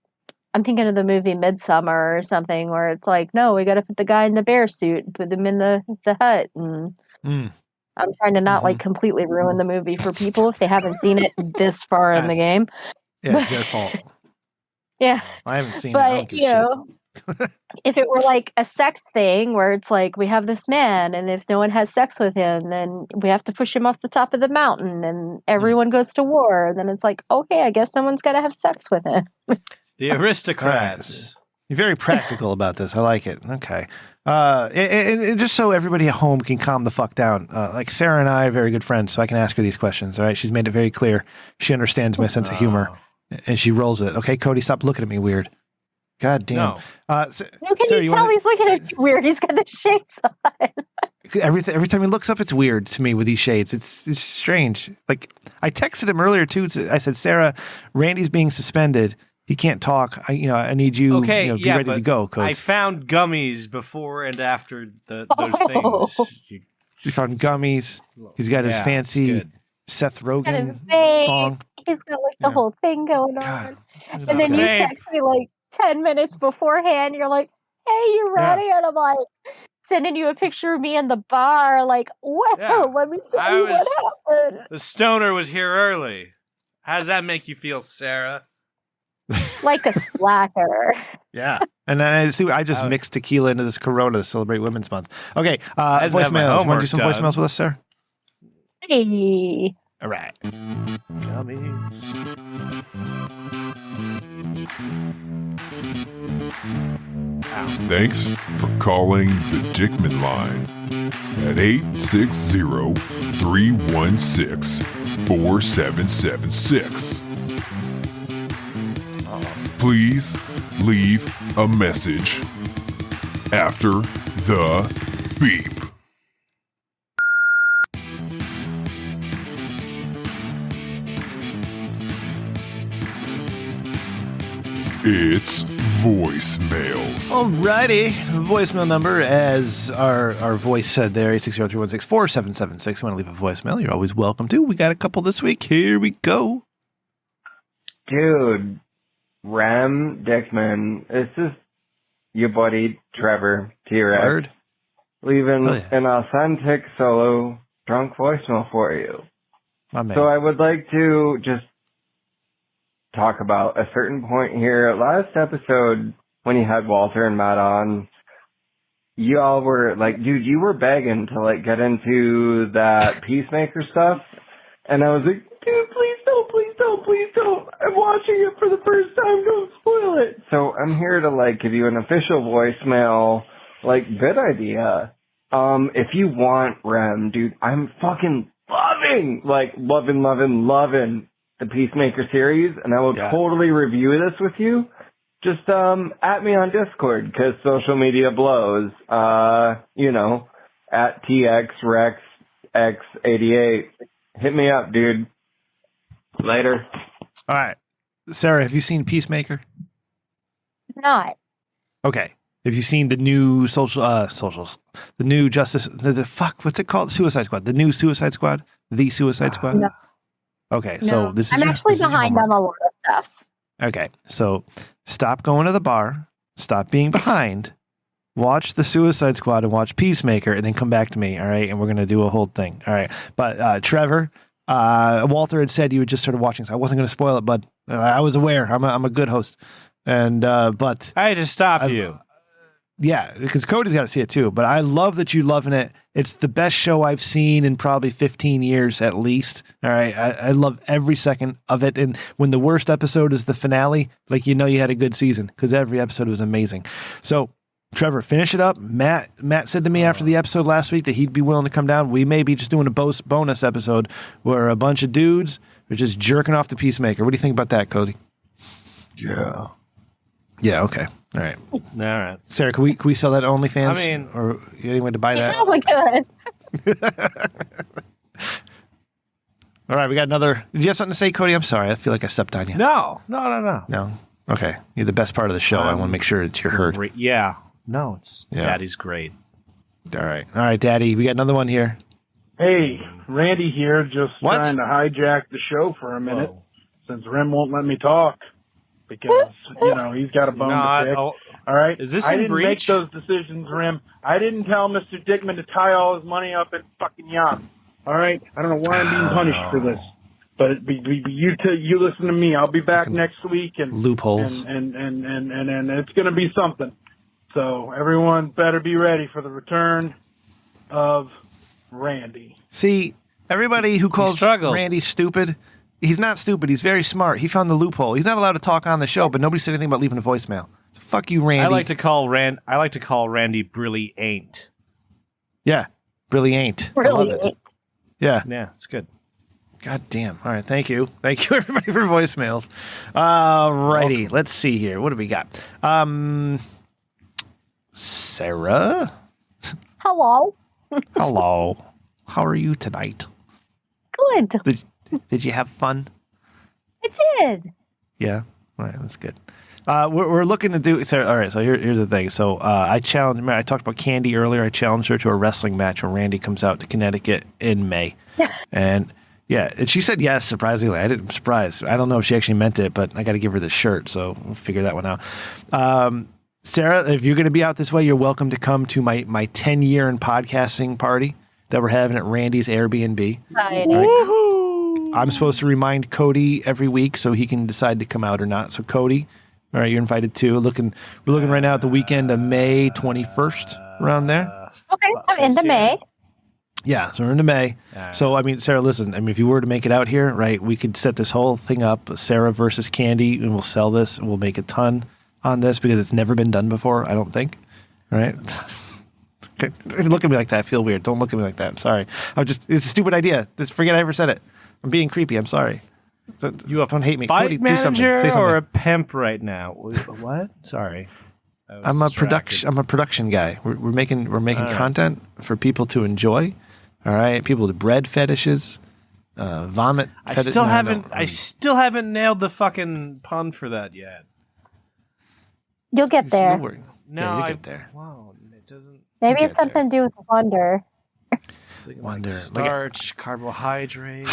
I'm thinking of the movie Midsummer or something where it's like, no, we got to put the guy in the bear suit and put him in the hut. And Mm. I'm trying to not like completely ruin the movie for people if they haven't seen it this far in the game. Yeah, it's their fault. Yeah. I haven't seen it. I don't But, give a shit. if it were like a sex thing where it's like, we have this man and if no one has sex with him, then we have to push him off the top of the mountain and everyone goes to war. And then it's like, okay, I guess someone's got to have sex with him. The aristocrats. You're very practical about this. I like it. Okay. And just so everybody at home can calm the fuck down, like Sarah and I are very good friends, so I can ask her these questions. All right. She's made it very clear. She understands my sense of humor and she rolls with it. Okay, Cody, stop looking at me weird. God damn. No. How can Sarah, you you tell wanna- he's looking at you weird? He's got the shades on. Every time he looks up, it's weird to me with these shades. It's strange. Like I texted him earlier too. I said, Sarah, Randy's being suspended. He can't talk. I need you. Okay, be yeah, ready to but go, I Coach. found gummies before and after those Oh. things. He found gummies. He's got his Yeah, it's fancy good. Seth He's got his Rogen vape. thong. He's got like the Yeah. whole thing going God, on. this And then is you Vape. text me like 10 minutes beforehand. You're like, hey, you Yeah. ready? And I'm like, sending you a picture of me in the bar. Like, well, Yeah. let me tell I you what happened. The stoner was here early. How does that make you feel, Sarah? Like a slacker. Yeah. And then I just I- mixed tequila into this Corona to celebrate Women's Month. Okay. didn't have my Voicemails. Want to do homework some done. voicemails with us, sir? Hey. All right. Gummies. Thanks for calling the Dickman line at 860-316-4776. Please leave a message after the beep. It's voicemails. Alrighty, voicemail number, as our voice said there, 860-316-4776. You want to leave a voicemail, you're always welcome to. We got a couple this week. Here we go. Dude, Rem Dickman, this is your buddy Trevor T-Rex Word. leaving Oh, yeah. an authentic solo drunk voicemail for you. My man. So I would like to just talk about a certain point here. Last episode, when you had Walter and Matt on, you all were like, dude, you were begging to like get into that Peacemaker stuff. And I was like, dude, please don't, please don't, please don't. I'm watching it for the first time. Don't spoil it. So I'm here to like give you an official voicemail, like good idea. If you want Rem, dude, I'm fucking loving the Peacemaker series, and I will totally review this with you. Just at me on Discord, because social media blows. You know, at TXRexX88. Hit me up, dude. Later. All right. Sarah, have you seen Peacemaker? Not. Okay. Have you seen the new the new Justice, what's it called? Suicide Squad. The new Suicide Squad? The Suicide Squad? No. Okay, No. so this is I'm actually this is your behind homework. on a lot of stuff. Okay, so stop going to the bar, stop being behind, watch the Suicide Squad and watch Peacemaker, and then come back to me, all right? And we're going to do a whole thing, all right? But Trevor, Walter had said you were just sort of watching, so I wasn't going to spoil it, but I was aware. I'm a good host. And, but... I had to stop you. Yeah, because Cody's got to see it too. But I love that you're loving it. It's the best show I've seen in probably 15 years at least. All right. I love every second of it. And when the worst episode is the finale, like, you know, you had a good season because every episode was amazing. So, Trevor, finish it up. Matt said to me after the episode last week that he'd be willing to come down. We may be just doing a bonus episode where a bunch of dudes are just jerking off the Peacemaker. What do you think about that, Cody? Yeah. Yeah, okay. All right. All right. Sarah, can we sell that to OnlyFans? I mean- or any way to buy that? Oh my god. All right, we got another. Did you have something to say, Cody? I'm sorry. I feel like I stepped on you. No. No? Okay. You're the best part of the show. I want to make sure it's your herd. Great. Yeah. No, it's Yeah. Daddy's great. All right, Daddy. We got another one here. Hey, Randy here, just What? trying to hijack the show for a minute Whoa. since Rem won't let me talk because, you know, he's got a bone Not- to pick. oh, All right? Is this I in didn't make breach? those decisions, Rem. I didn't tell Mr. Dickman to tie all his money up in fucking yachts. All right? I don't know why I'm being punished for this. But you listen to me. I'll be back next week and Loopholes. and it's going to be something. So everyone better be ready for the return of Randy. See, everybody who calls struggled. Randy stupid, he's not stupid. He's very smart. He found the loophole. He's not allowed to talk on the show, but nobody said anything about leaving a voicemail. So fuck you, Randy. I like to call Randy Brilly Ain't. Yeah, really ain't. I Really? love it. Yeah. Yeah, it's good. God damn. All right. Thank you. Thank you, everybody, for voicemails. All righty. Let's see here. What do we got? Sarah? Hello. Hello. How are you tonight? Good. Did you have fun? I did. Yeah. All right. That's good. We're looking to do. So, all right. So here's the thing. So I challenged. Remember, I talked about Candy earlier. I challenged her to a wrestling match when Randy comes out to Connecticut in May. And yeah, and she said yes. Surprisingly, I'm surprised. I don't know if she actually meant it, but I got to give her the shirt. So we'll figure that one out. Sarah, if you're going to be out this way, you're welcome to come to my 10-year in podcasting party that we're having at Randy's Airbnb. I'm supposed to remind Cody every week so he can decide to come out or not. So Cody, all right, you're invited too. We're looking right now at the weekend of May 21st, around there. Okay, so into May. Yeah, so we're into May. So, I mean, Sarah, listen, I mean, if you were to make it out here, right, we could set this whole thing up, Sarah versus Candy, and we'll sell this, and we'll make a ton on this because it's never been done before, I don't think. Right? Look at me like that. I feel weird. Don't look at me like that. I'm sorry. It's a stupid idea. Just forget I ever said it. I'm being creepy. I'm sorry. Don't hate me. Fight Cody, do something. manager Say something. or a pimp right now? What? Sorry. I was I'm a distracted. production guy. We're making content for people to enjoy. All right, people with bread fetishes, vomit. I still haven't nailed the fucking pun for that yet. You'll get there. You'll work. No, Yeah, you I get there. Wow, it doesn't. Maybe get it's something to do with wonder. It's like Wonder. starch, carbohydrate.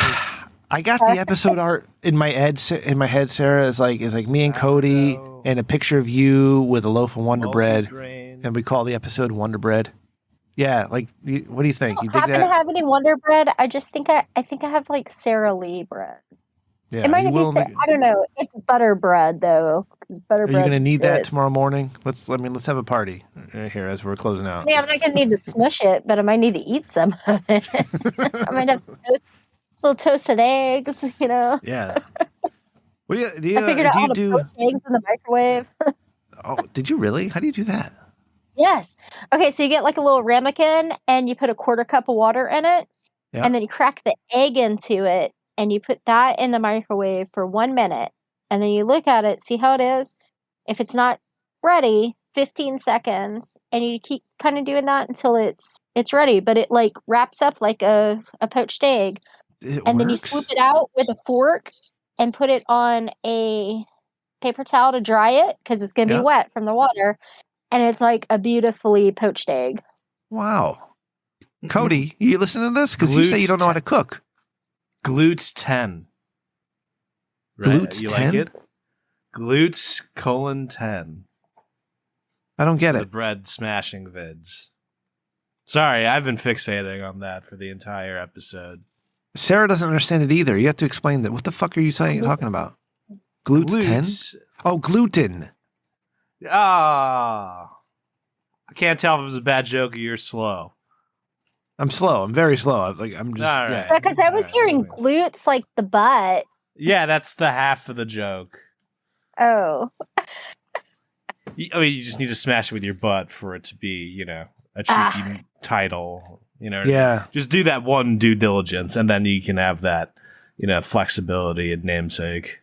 I got the episode art in my head. Sarah is like me and Cody, Sourdough. and a picture of you with a loaf of Wonder Bread, Multigrain. and we call the episode Wonder Bread. Yeah, like what do you think? I You don't dig happen to that? have any Wonder Bread. I just think I think I have like Sara Lee bread. Yeah, It might you be. will. I don't know. It's butter bread though, because butter Are you bread. going to need that tomorrow morning? Let's have a party here as we're closing out. I mean, I'm not gonna need to smush it, but I might need to eat some of it. I might have little toasted eggs. You know. Yeah. What do you I figured out do? how You to do? poach eggs in the microwave. Oh, did you really? How do you do that? Yes. Okay, so you get like a little ramekin and you put a quarter cup of water in it, Yeah. and then you crack the egg into it, and you put that in the microwave for 1 minute, and then you look at it, see how it is. If it's not ready, 15 seconds, and you keep kind of doing that until it's ready. But it like wraps up like a poached egg, It and then you works? swoop it out with a fork and put it on a paper towel to dry it because it's going to Yeah. be wet from the water. And it's like a beautifully poached egg. Wow. Cody, you listen to this because you say you don't know how to cook. Glutes 10. Glutes you 10? like it? Glutes :10. I don't get The it. bread smashing vids. Sorry, I've been fixating on that for the entire episode. Sarah doesn't understand it either. You have to explain that. What the fuck are you talking about? Glutes 10? Oh, gluten. Ah. I can't tell if it was a bad joke or you're slow. I'm slow. I'm very slow. I'm just All yeah. right. Because I was Alright, hearing okay. glutes like the butt. Yeah, that's the half of the joke. Oh. I mean, you just need to smash it with your butt for it to be, a cheeky title. Yeah. Just do that one due diligence, and then you can have that, flexibility and namesake.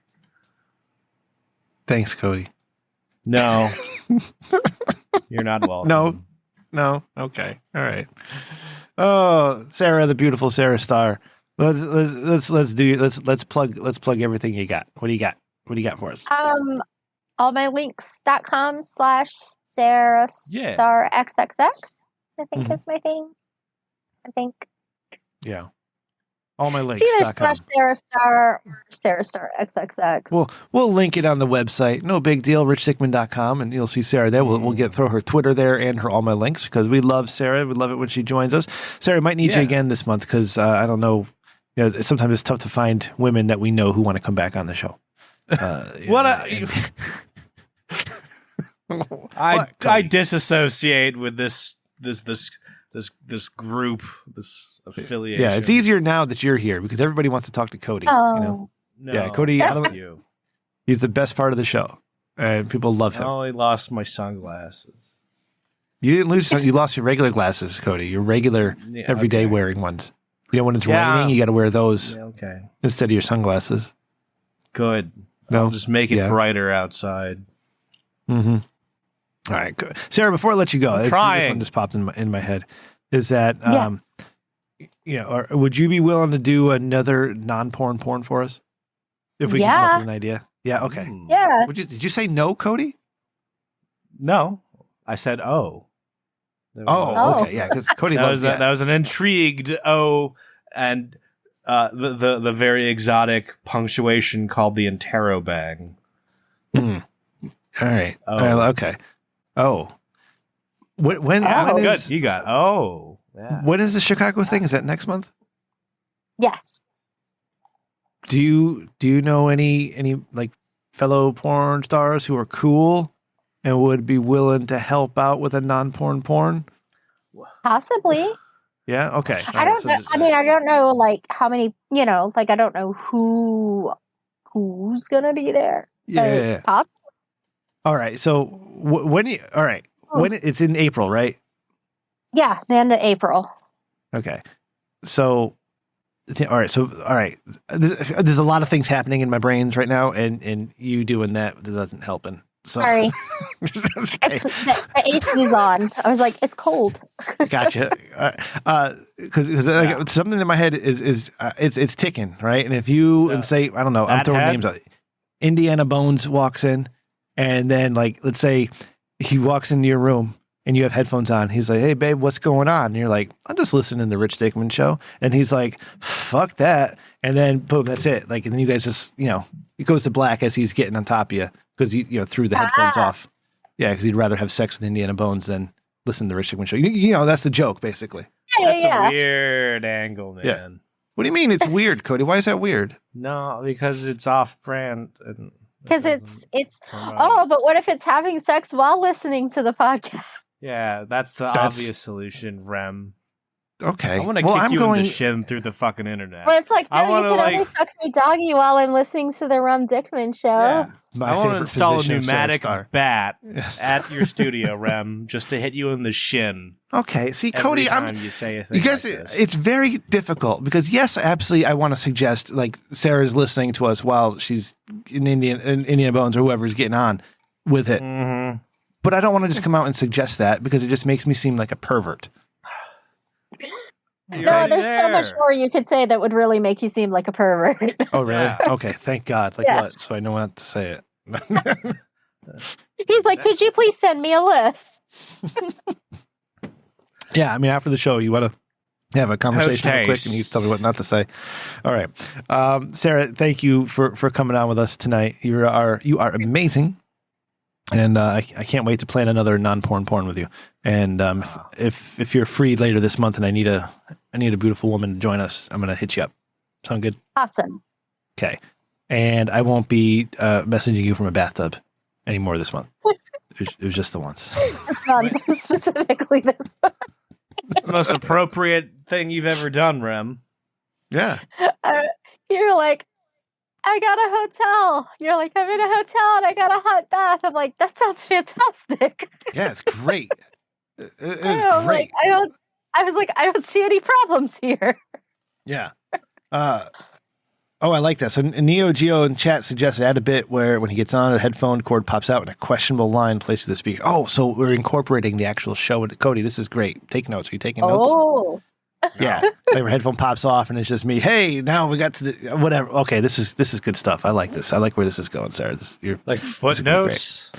Thanks, Cody. No, you're not welcome. No. Okay. All right. Oh, Sarah, the beautiful Sarah Star. Let's plug everything you got. What do you got? What do you got for us? allmylinks.com/Sarah Yeah. Star XXX, I think Mhm. is my thing. I think. Yeah. All my It's either links.com. /Sarah Star or Sarah Star XXX. We'll link it on the website. No big deal. richdickman.com, and you'll see Sarah there. We'll throw her Twitter there and her all my links because we love Sarah. We love it when she joins us. Sarah, might need you Yeah. again this month because I don't know. Sometimes it's tough to find women that we know who want to come back on the show. I disassociate with this group, this affiliation. Yeah, it's easier now that you're here because everybody wants to talk to Cody. Oh. No, Yeah, Cody, I don't- thank you. He's the best part of the show, and people love I him. only lost my sunglasses. You didn't lose. You lost your regular glasses, Cody. Your regular, Yeah, everyday okay. wearing ones. When it's Yeah. raining, you got to wear those Yeah, okay, instead of your sunglasses. good. No, I'll just make it Yeah. brighter outside. Mm-hmm. All right, good. Sarah. Before I let you go, this trying. one just popped in my head. Is that Yeah. or would you be willing to do another non-porn porn for us if we can come up Yeah. with an idea? Yeah. Okay. Hmm. Yeah. Did you say no, Cody? No, I said oh. Oh, Oh. okay. Yeah, because Cody that loves was that was an intrigued and the very exotic punctuation called the interrobang. Hmm. All right. Oh. Okay. Oh. When Oh. is Good, you got yeah. when is the Chicago thing? Is that next month? Yes. Do you know any like fellow porn stars who are cool and would be willing to help out with a non-porn? Possibly. Yeah. Okay. I don't know. I mean, I don't know like how many, like I don't know who's gonna be there. Yeah. But yeah, yeah. possibly. All right. So when it's in April, right? Yeah, the end of April. Okay. So, all right. There's a lot of things happening in my brains right now, and you doing that doesn't help. And so, Sorry. It's okay. It's, the AC is on. I was like, it's cold. Gotcha. Because something in my head is it's ticking, right? And if you and say I don't know, I'm That throwing head? names out. Indiana Bones walks in, And then, like, let's say he walks into your room and you have headphones on. He's like, "Hey, babe, what's going on?" And you're like, "I'm just listening to the Rich Dickman Show." And he's like, "Fuck that." And then, boom, that's it. Like, and then you guys just, it goes to black as he's getting on top of you because you threw the headphones off. Yeah, because he'd rather have sex with Indiana Bones than listen to the Rich Dickman Show. That's the joke, basically. That's a weird angle, man. Yeah. What do you mean it's weird, Cody? Why is that weird? No, because it's off-brand. Because it's but what if it's having sex while listening to the podcast? Yeah, that's the obvious solution, Rem. Okay. I want to kick you in the shin through the fucking internet. Well, it's like, no, you can only fuck me doggy while I'm listening to the Rum Dickman Show. Yeah. I want to install a pneumatic bat at your studio, Rem, just to hit you in the shin. Okay. See, Cody, you say a thing you guys, like this. it's very difficult because, yes, absolutely, I want to suggest, like, Sarah's listening to us while she's in Indiana Bones or whoever's getting on with it. Mm-hmm. But I don't want to just come out and suggest that because it just makes me seem like a pervert. No, there's so much more you could say that would really make you seem like a pervert. Oh, really? Yeah. Okay, thank God. Like what? So I know not to say it. He's like, could you please send me a list? Yeah, I mean, after the show, you want to have a conversation real quick and you tell me what not to say. All right. Sarah, thank you for coming on with us tonight. You are amazing. And I can't wait to plan another non-porn porn with you. And if you're free later this month and I need a beautiful woman to join us, I'm gonna hit you up. Sound good? Awesome. Okay. And I won't be messaging you from a bathtub anymore this month. It was just the once. Specifically this one. It's the most appropriate thing you've ever done, Rem. Yeah. You're like, I got a hotel. You're like, I'm in a hotel and I got a hot bath. I'm like, that sounds fantastic. Yeah, it's great. It is Like, great. I was like, I don't see any problems here. Yeah. I like that. So Neo Geo in chat suggested add a bit where when he gets on, the headphone cord pops out and a questionable line placed to the speaker. Oh, so we're incorporating the actual show into Cody. This is great. Take notes. Are you taking notes? Oh. Yeah. Like, headphone pops off and it's just me. Hey, now we got to the whatever. Okay, this is good stuff. I like this. I like where this is going, Sarah. You're like footnotes.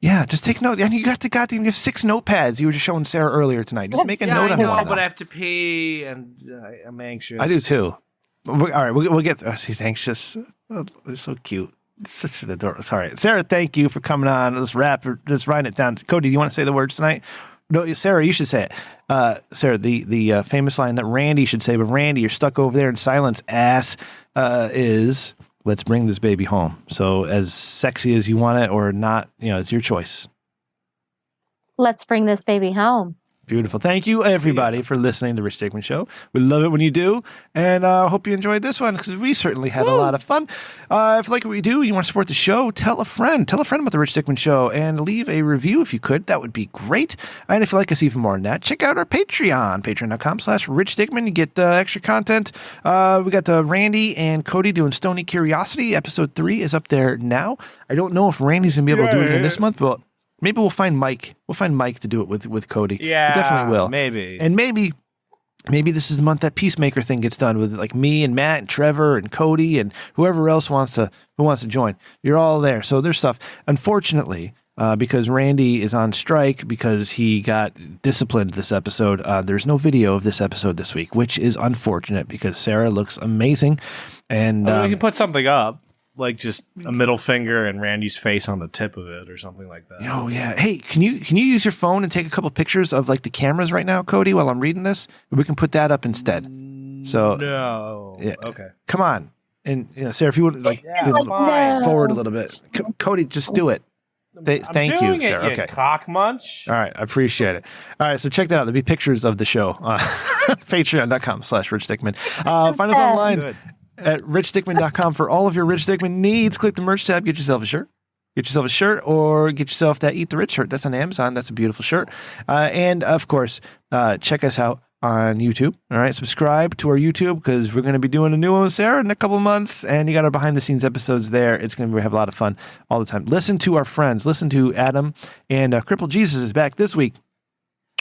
Yeah, just take notes. And you got you have 6 notepads. You were just showing Sarah earlier tonight. Just make a note on one. I know, but I have to pee and I'm anxious. I do too. All right, we'll get. Oh, she's anxious. Oh, it's so cute. It's such an adorable. Sorry, Sarah. Thank you for coming on. Let's wrap. Let's write it down. Cody, do you want to say the words tonight? No, Sarah, you should say it. Sarah, the famous line that Randy should say, but Randy, you're stuck over there in silence. Ass is let's bring this baby home. So as sexy as you want it or not, it's your choice. Let's bring this baby home. Beautiful. Thank you, everybody, for listening to the Rich Dickman Show. We love it when you do, and I hope you enjoyed this one because we certainly had a lot of fun. If you like what we do, you want to support the show, tell a friend. Tell a friend about the Rich Dickman Show and leave a review if you could. That would be great. And if you like us even more than that, check out our Patreon, patreon.com/Rich Dickman. You get extra content. We got Randy and Cody doing Stony Curiosity. Episode 3 is up there now. I don't know if Randy's going to be able to do it again this month, but maybe we'll find Mike. We'll find Mike to do it with Cody. Yeah, we definitely will. Maybe. And maybe this is the month that Peacemaker thing gets done with like me and Matt and Trevor and Cody and whoever else wants to join. You're all there. So there's stuff. Unfortunately, because Randy is on strike because he got disciplined this episode, there's no video of this episode this week, which is unfortunate because Sarah looks amazing. And we can put something up. Like just a middle finger and Randy's face on the tip of it or something like that. Oh yeah. Hey, can you use your phone and take a couple pictures of like the cameras right now, Cody, while I'm reading this? We can put that up instead. So no. Yeah. Okay. Come on. And Sarah, if you would like forward a little bit. Cody, just do it. Thank you, Sarah. Okay. Cock munch. All right. I appreciate it. All right. So check that out. There'll be pictures of the show. Patreon.com/Rich Dickman. Find us online at richdickman.com for all of your Rich Dickman needs. Click the merch tab, get yourself a shirt. Get yourself a shirt or get yourself that Eat the Rich shirt. That's on Amazon. That's a beautiful shirt. And of course, check us out on YouTube. All right. Subscribe to our YouTube because we're going to be doing a new one with Sarah in a couple of months. And you got our behind the scenes episodes there. It's going to have a lot of fun all the time. Listen to our friends. Listen to Adam and Crippled Jesus is back this week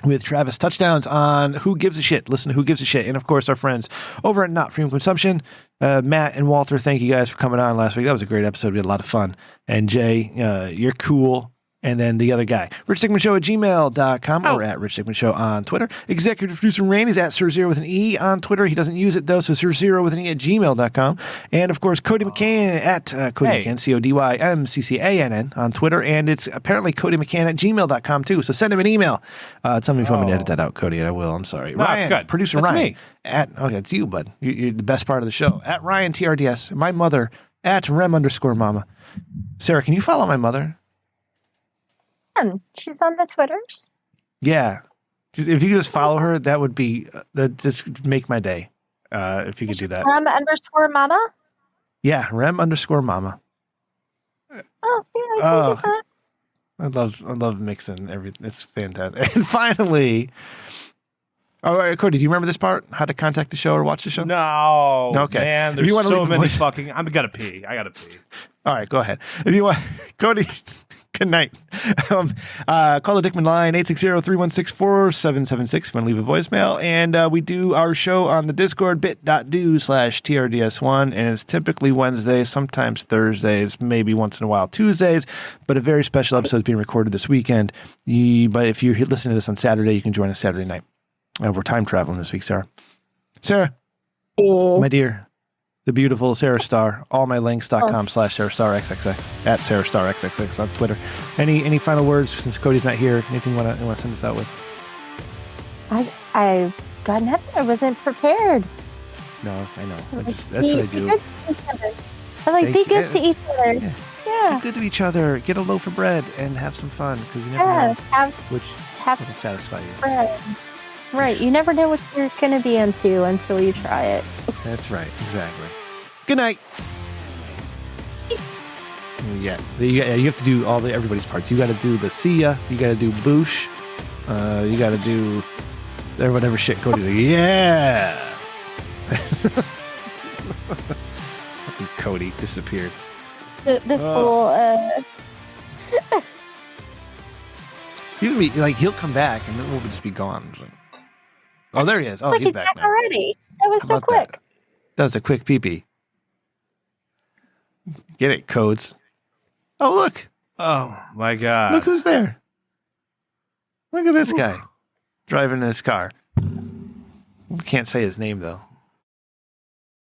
with Travis Touchdowns on Who Gives a Shit. Listen to Who Gives a Shit. And of course, our friends over at Not Freedom Consumption. Matt and Walter, thank you guys for coming on last week. That was a great episode. We had a lot of fun. And Jay, you're cool. And then the other guy, richdickmanshow@gmail.com or at Rich Dickman Show on Twitter. Executive producer Rain is at Sir0 with an E on Twitter. He doesn't use it though, so Sir0 with an E at gmail.com. And of course, Cody McCann at Cody McCann, CODYMCCANN on Twitter. And it's apparently Cody McCann at gmail.com too. So send him an email. Tell me if you want me to edit that out, Cody, and I will. I'm sorry. No, Ryan, it's good. producer That's Ryan. me. Okay, it's you, bud. You're the best part of the show. At Ryan TRDS. My mother at Rem_Mama. Sarah, can you follow my mother? She's on the Twitters. Yeah. If you could just follow her, that would be that just make my day. If you could do that. Rem_Mama. Yeah, Rem_Mama. Oh, yeah, I can do that. I love mixing everything. It's fantastic. And finally, all right, Cody, do you remember this part? How to contact the show or watch the show? No. Okay. Man, If there's you wanna so leave a many voice- fucking. I gotta pee. All right, go ahead. If you want, Cody, good night. Call the Dickman line, 860-316-4776 if you want to leave a voicemail. And we do our show on the Discord, bit.do/TRDS1. And it's typically Wednesdays, sometimes Thursdays, maybe once in a while Tuesdays. But a very special episode is being recorded this weekend. But if you're listening to this on Saturday, you can join us Saturday night. We're time traveling this week, Sarah. Sarah, my dear, the beautiful Sarah Star, allmylinks.com/Sarah Star XXX, at Sarah Star XXX on Twitter. Any final words since Cody's not here? Anything you want to send us out with? I got nothing. I wasn't prepared. No, I know. That's Be- what I be do. good to each other. I like be good to each other. Yeah. Yeah. Be good to each other. Get a loaf of bread and have some fun because you never Yeah. know which Have will some satisfy you. bread. Right. You never know what you're going to be into until you try it. That's right. Exactly. Good night. Yeah, you have to do everybody's parts. You got to do the see ya. You got to do boosh. You got to do whatever shit Cody did. Yeah. Cody disappeared. The full. He'll come back and then we'll just be gone. It's like, oh, there he is. Oh, Look, he's back now. already. That was How so about quick. That was a quick pee-pee. Get it, Codes. Oh, look. Oh my god. Look who's there. Look at this guy driving in his car. We can't say his name, though.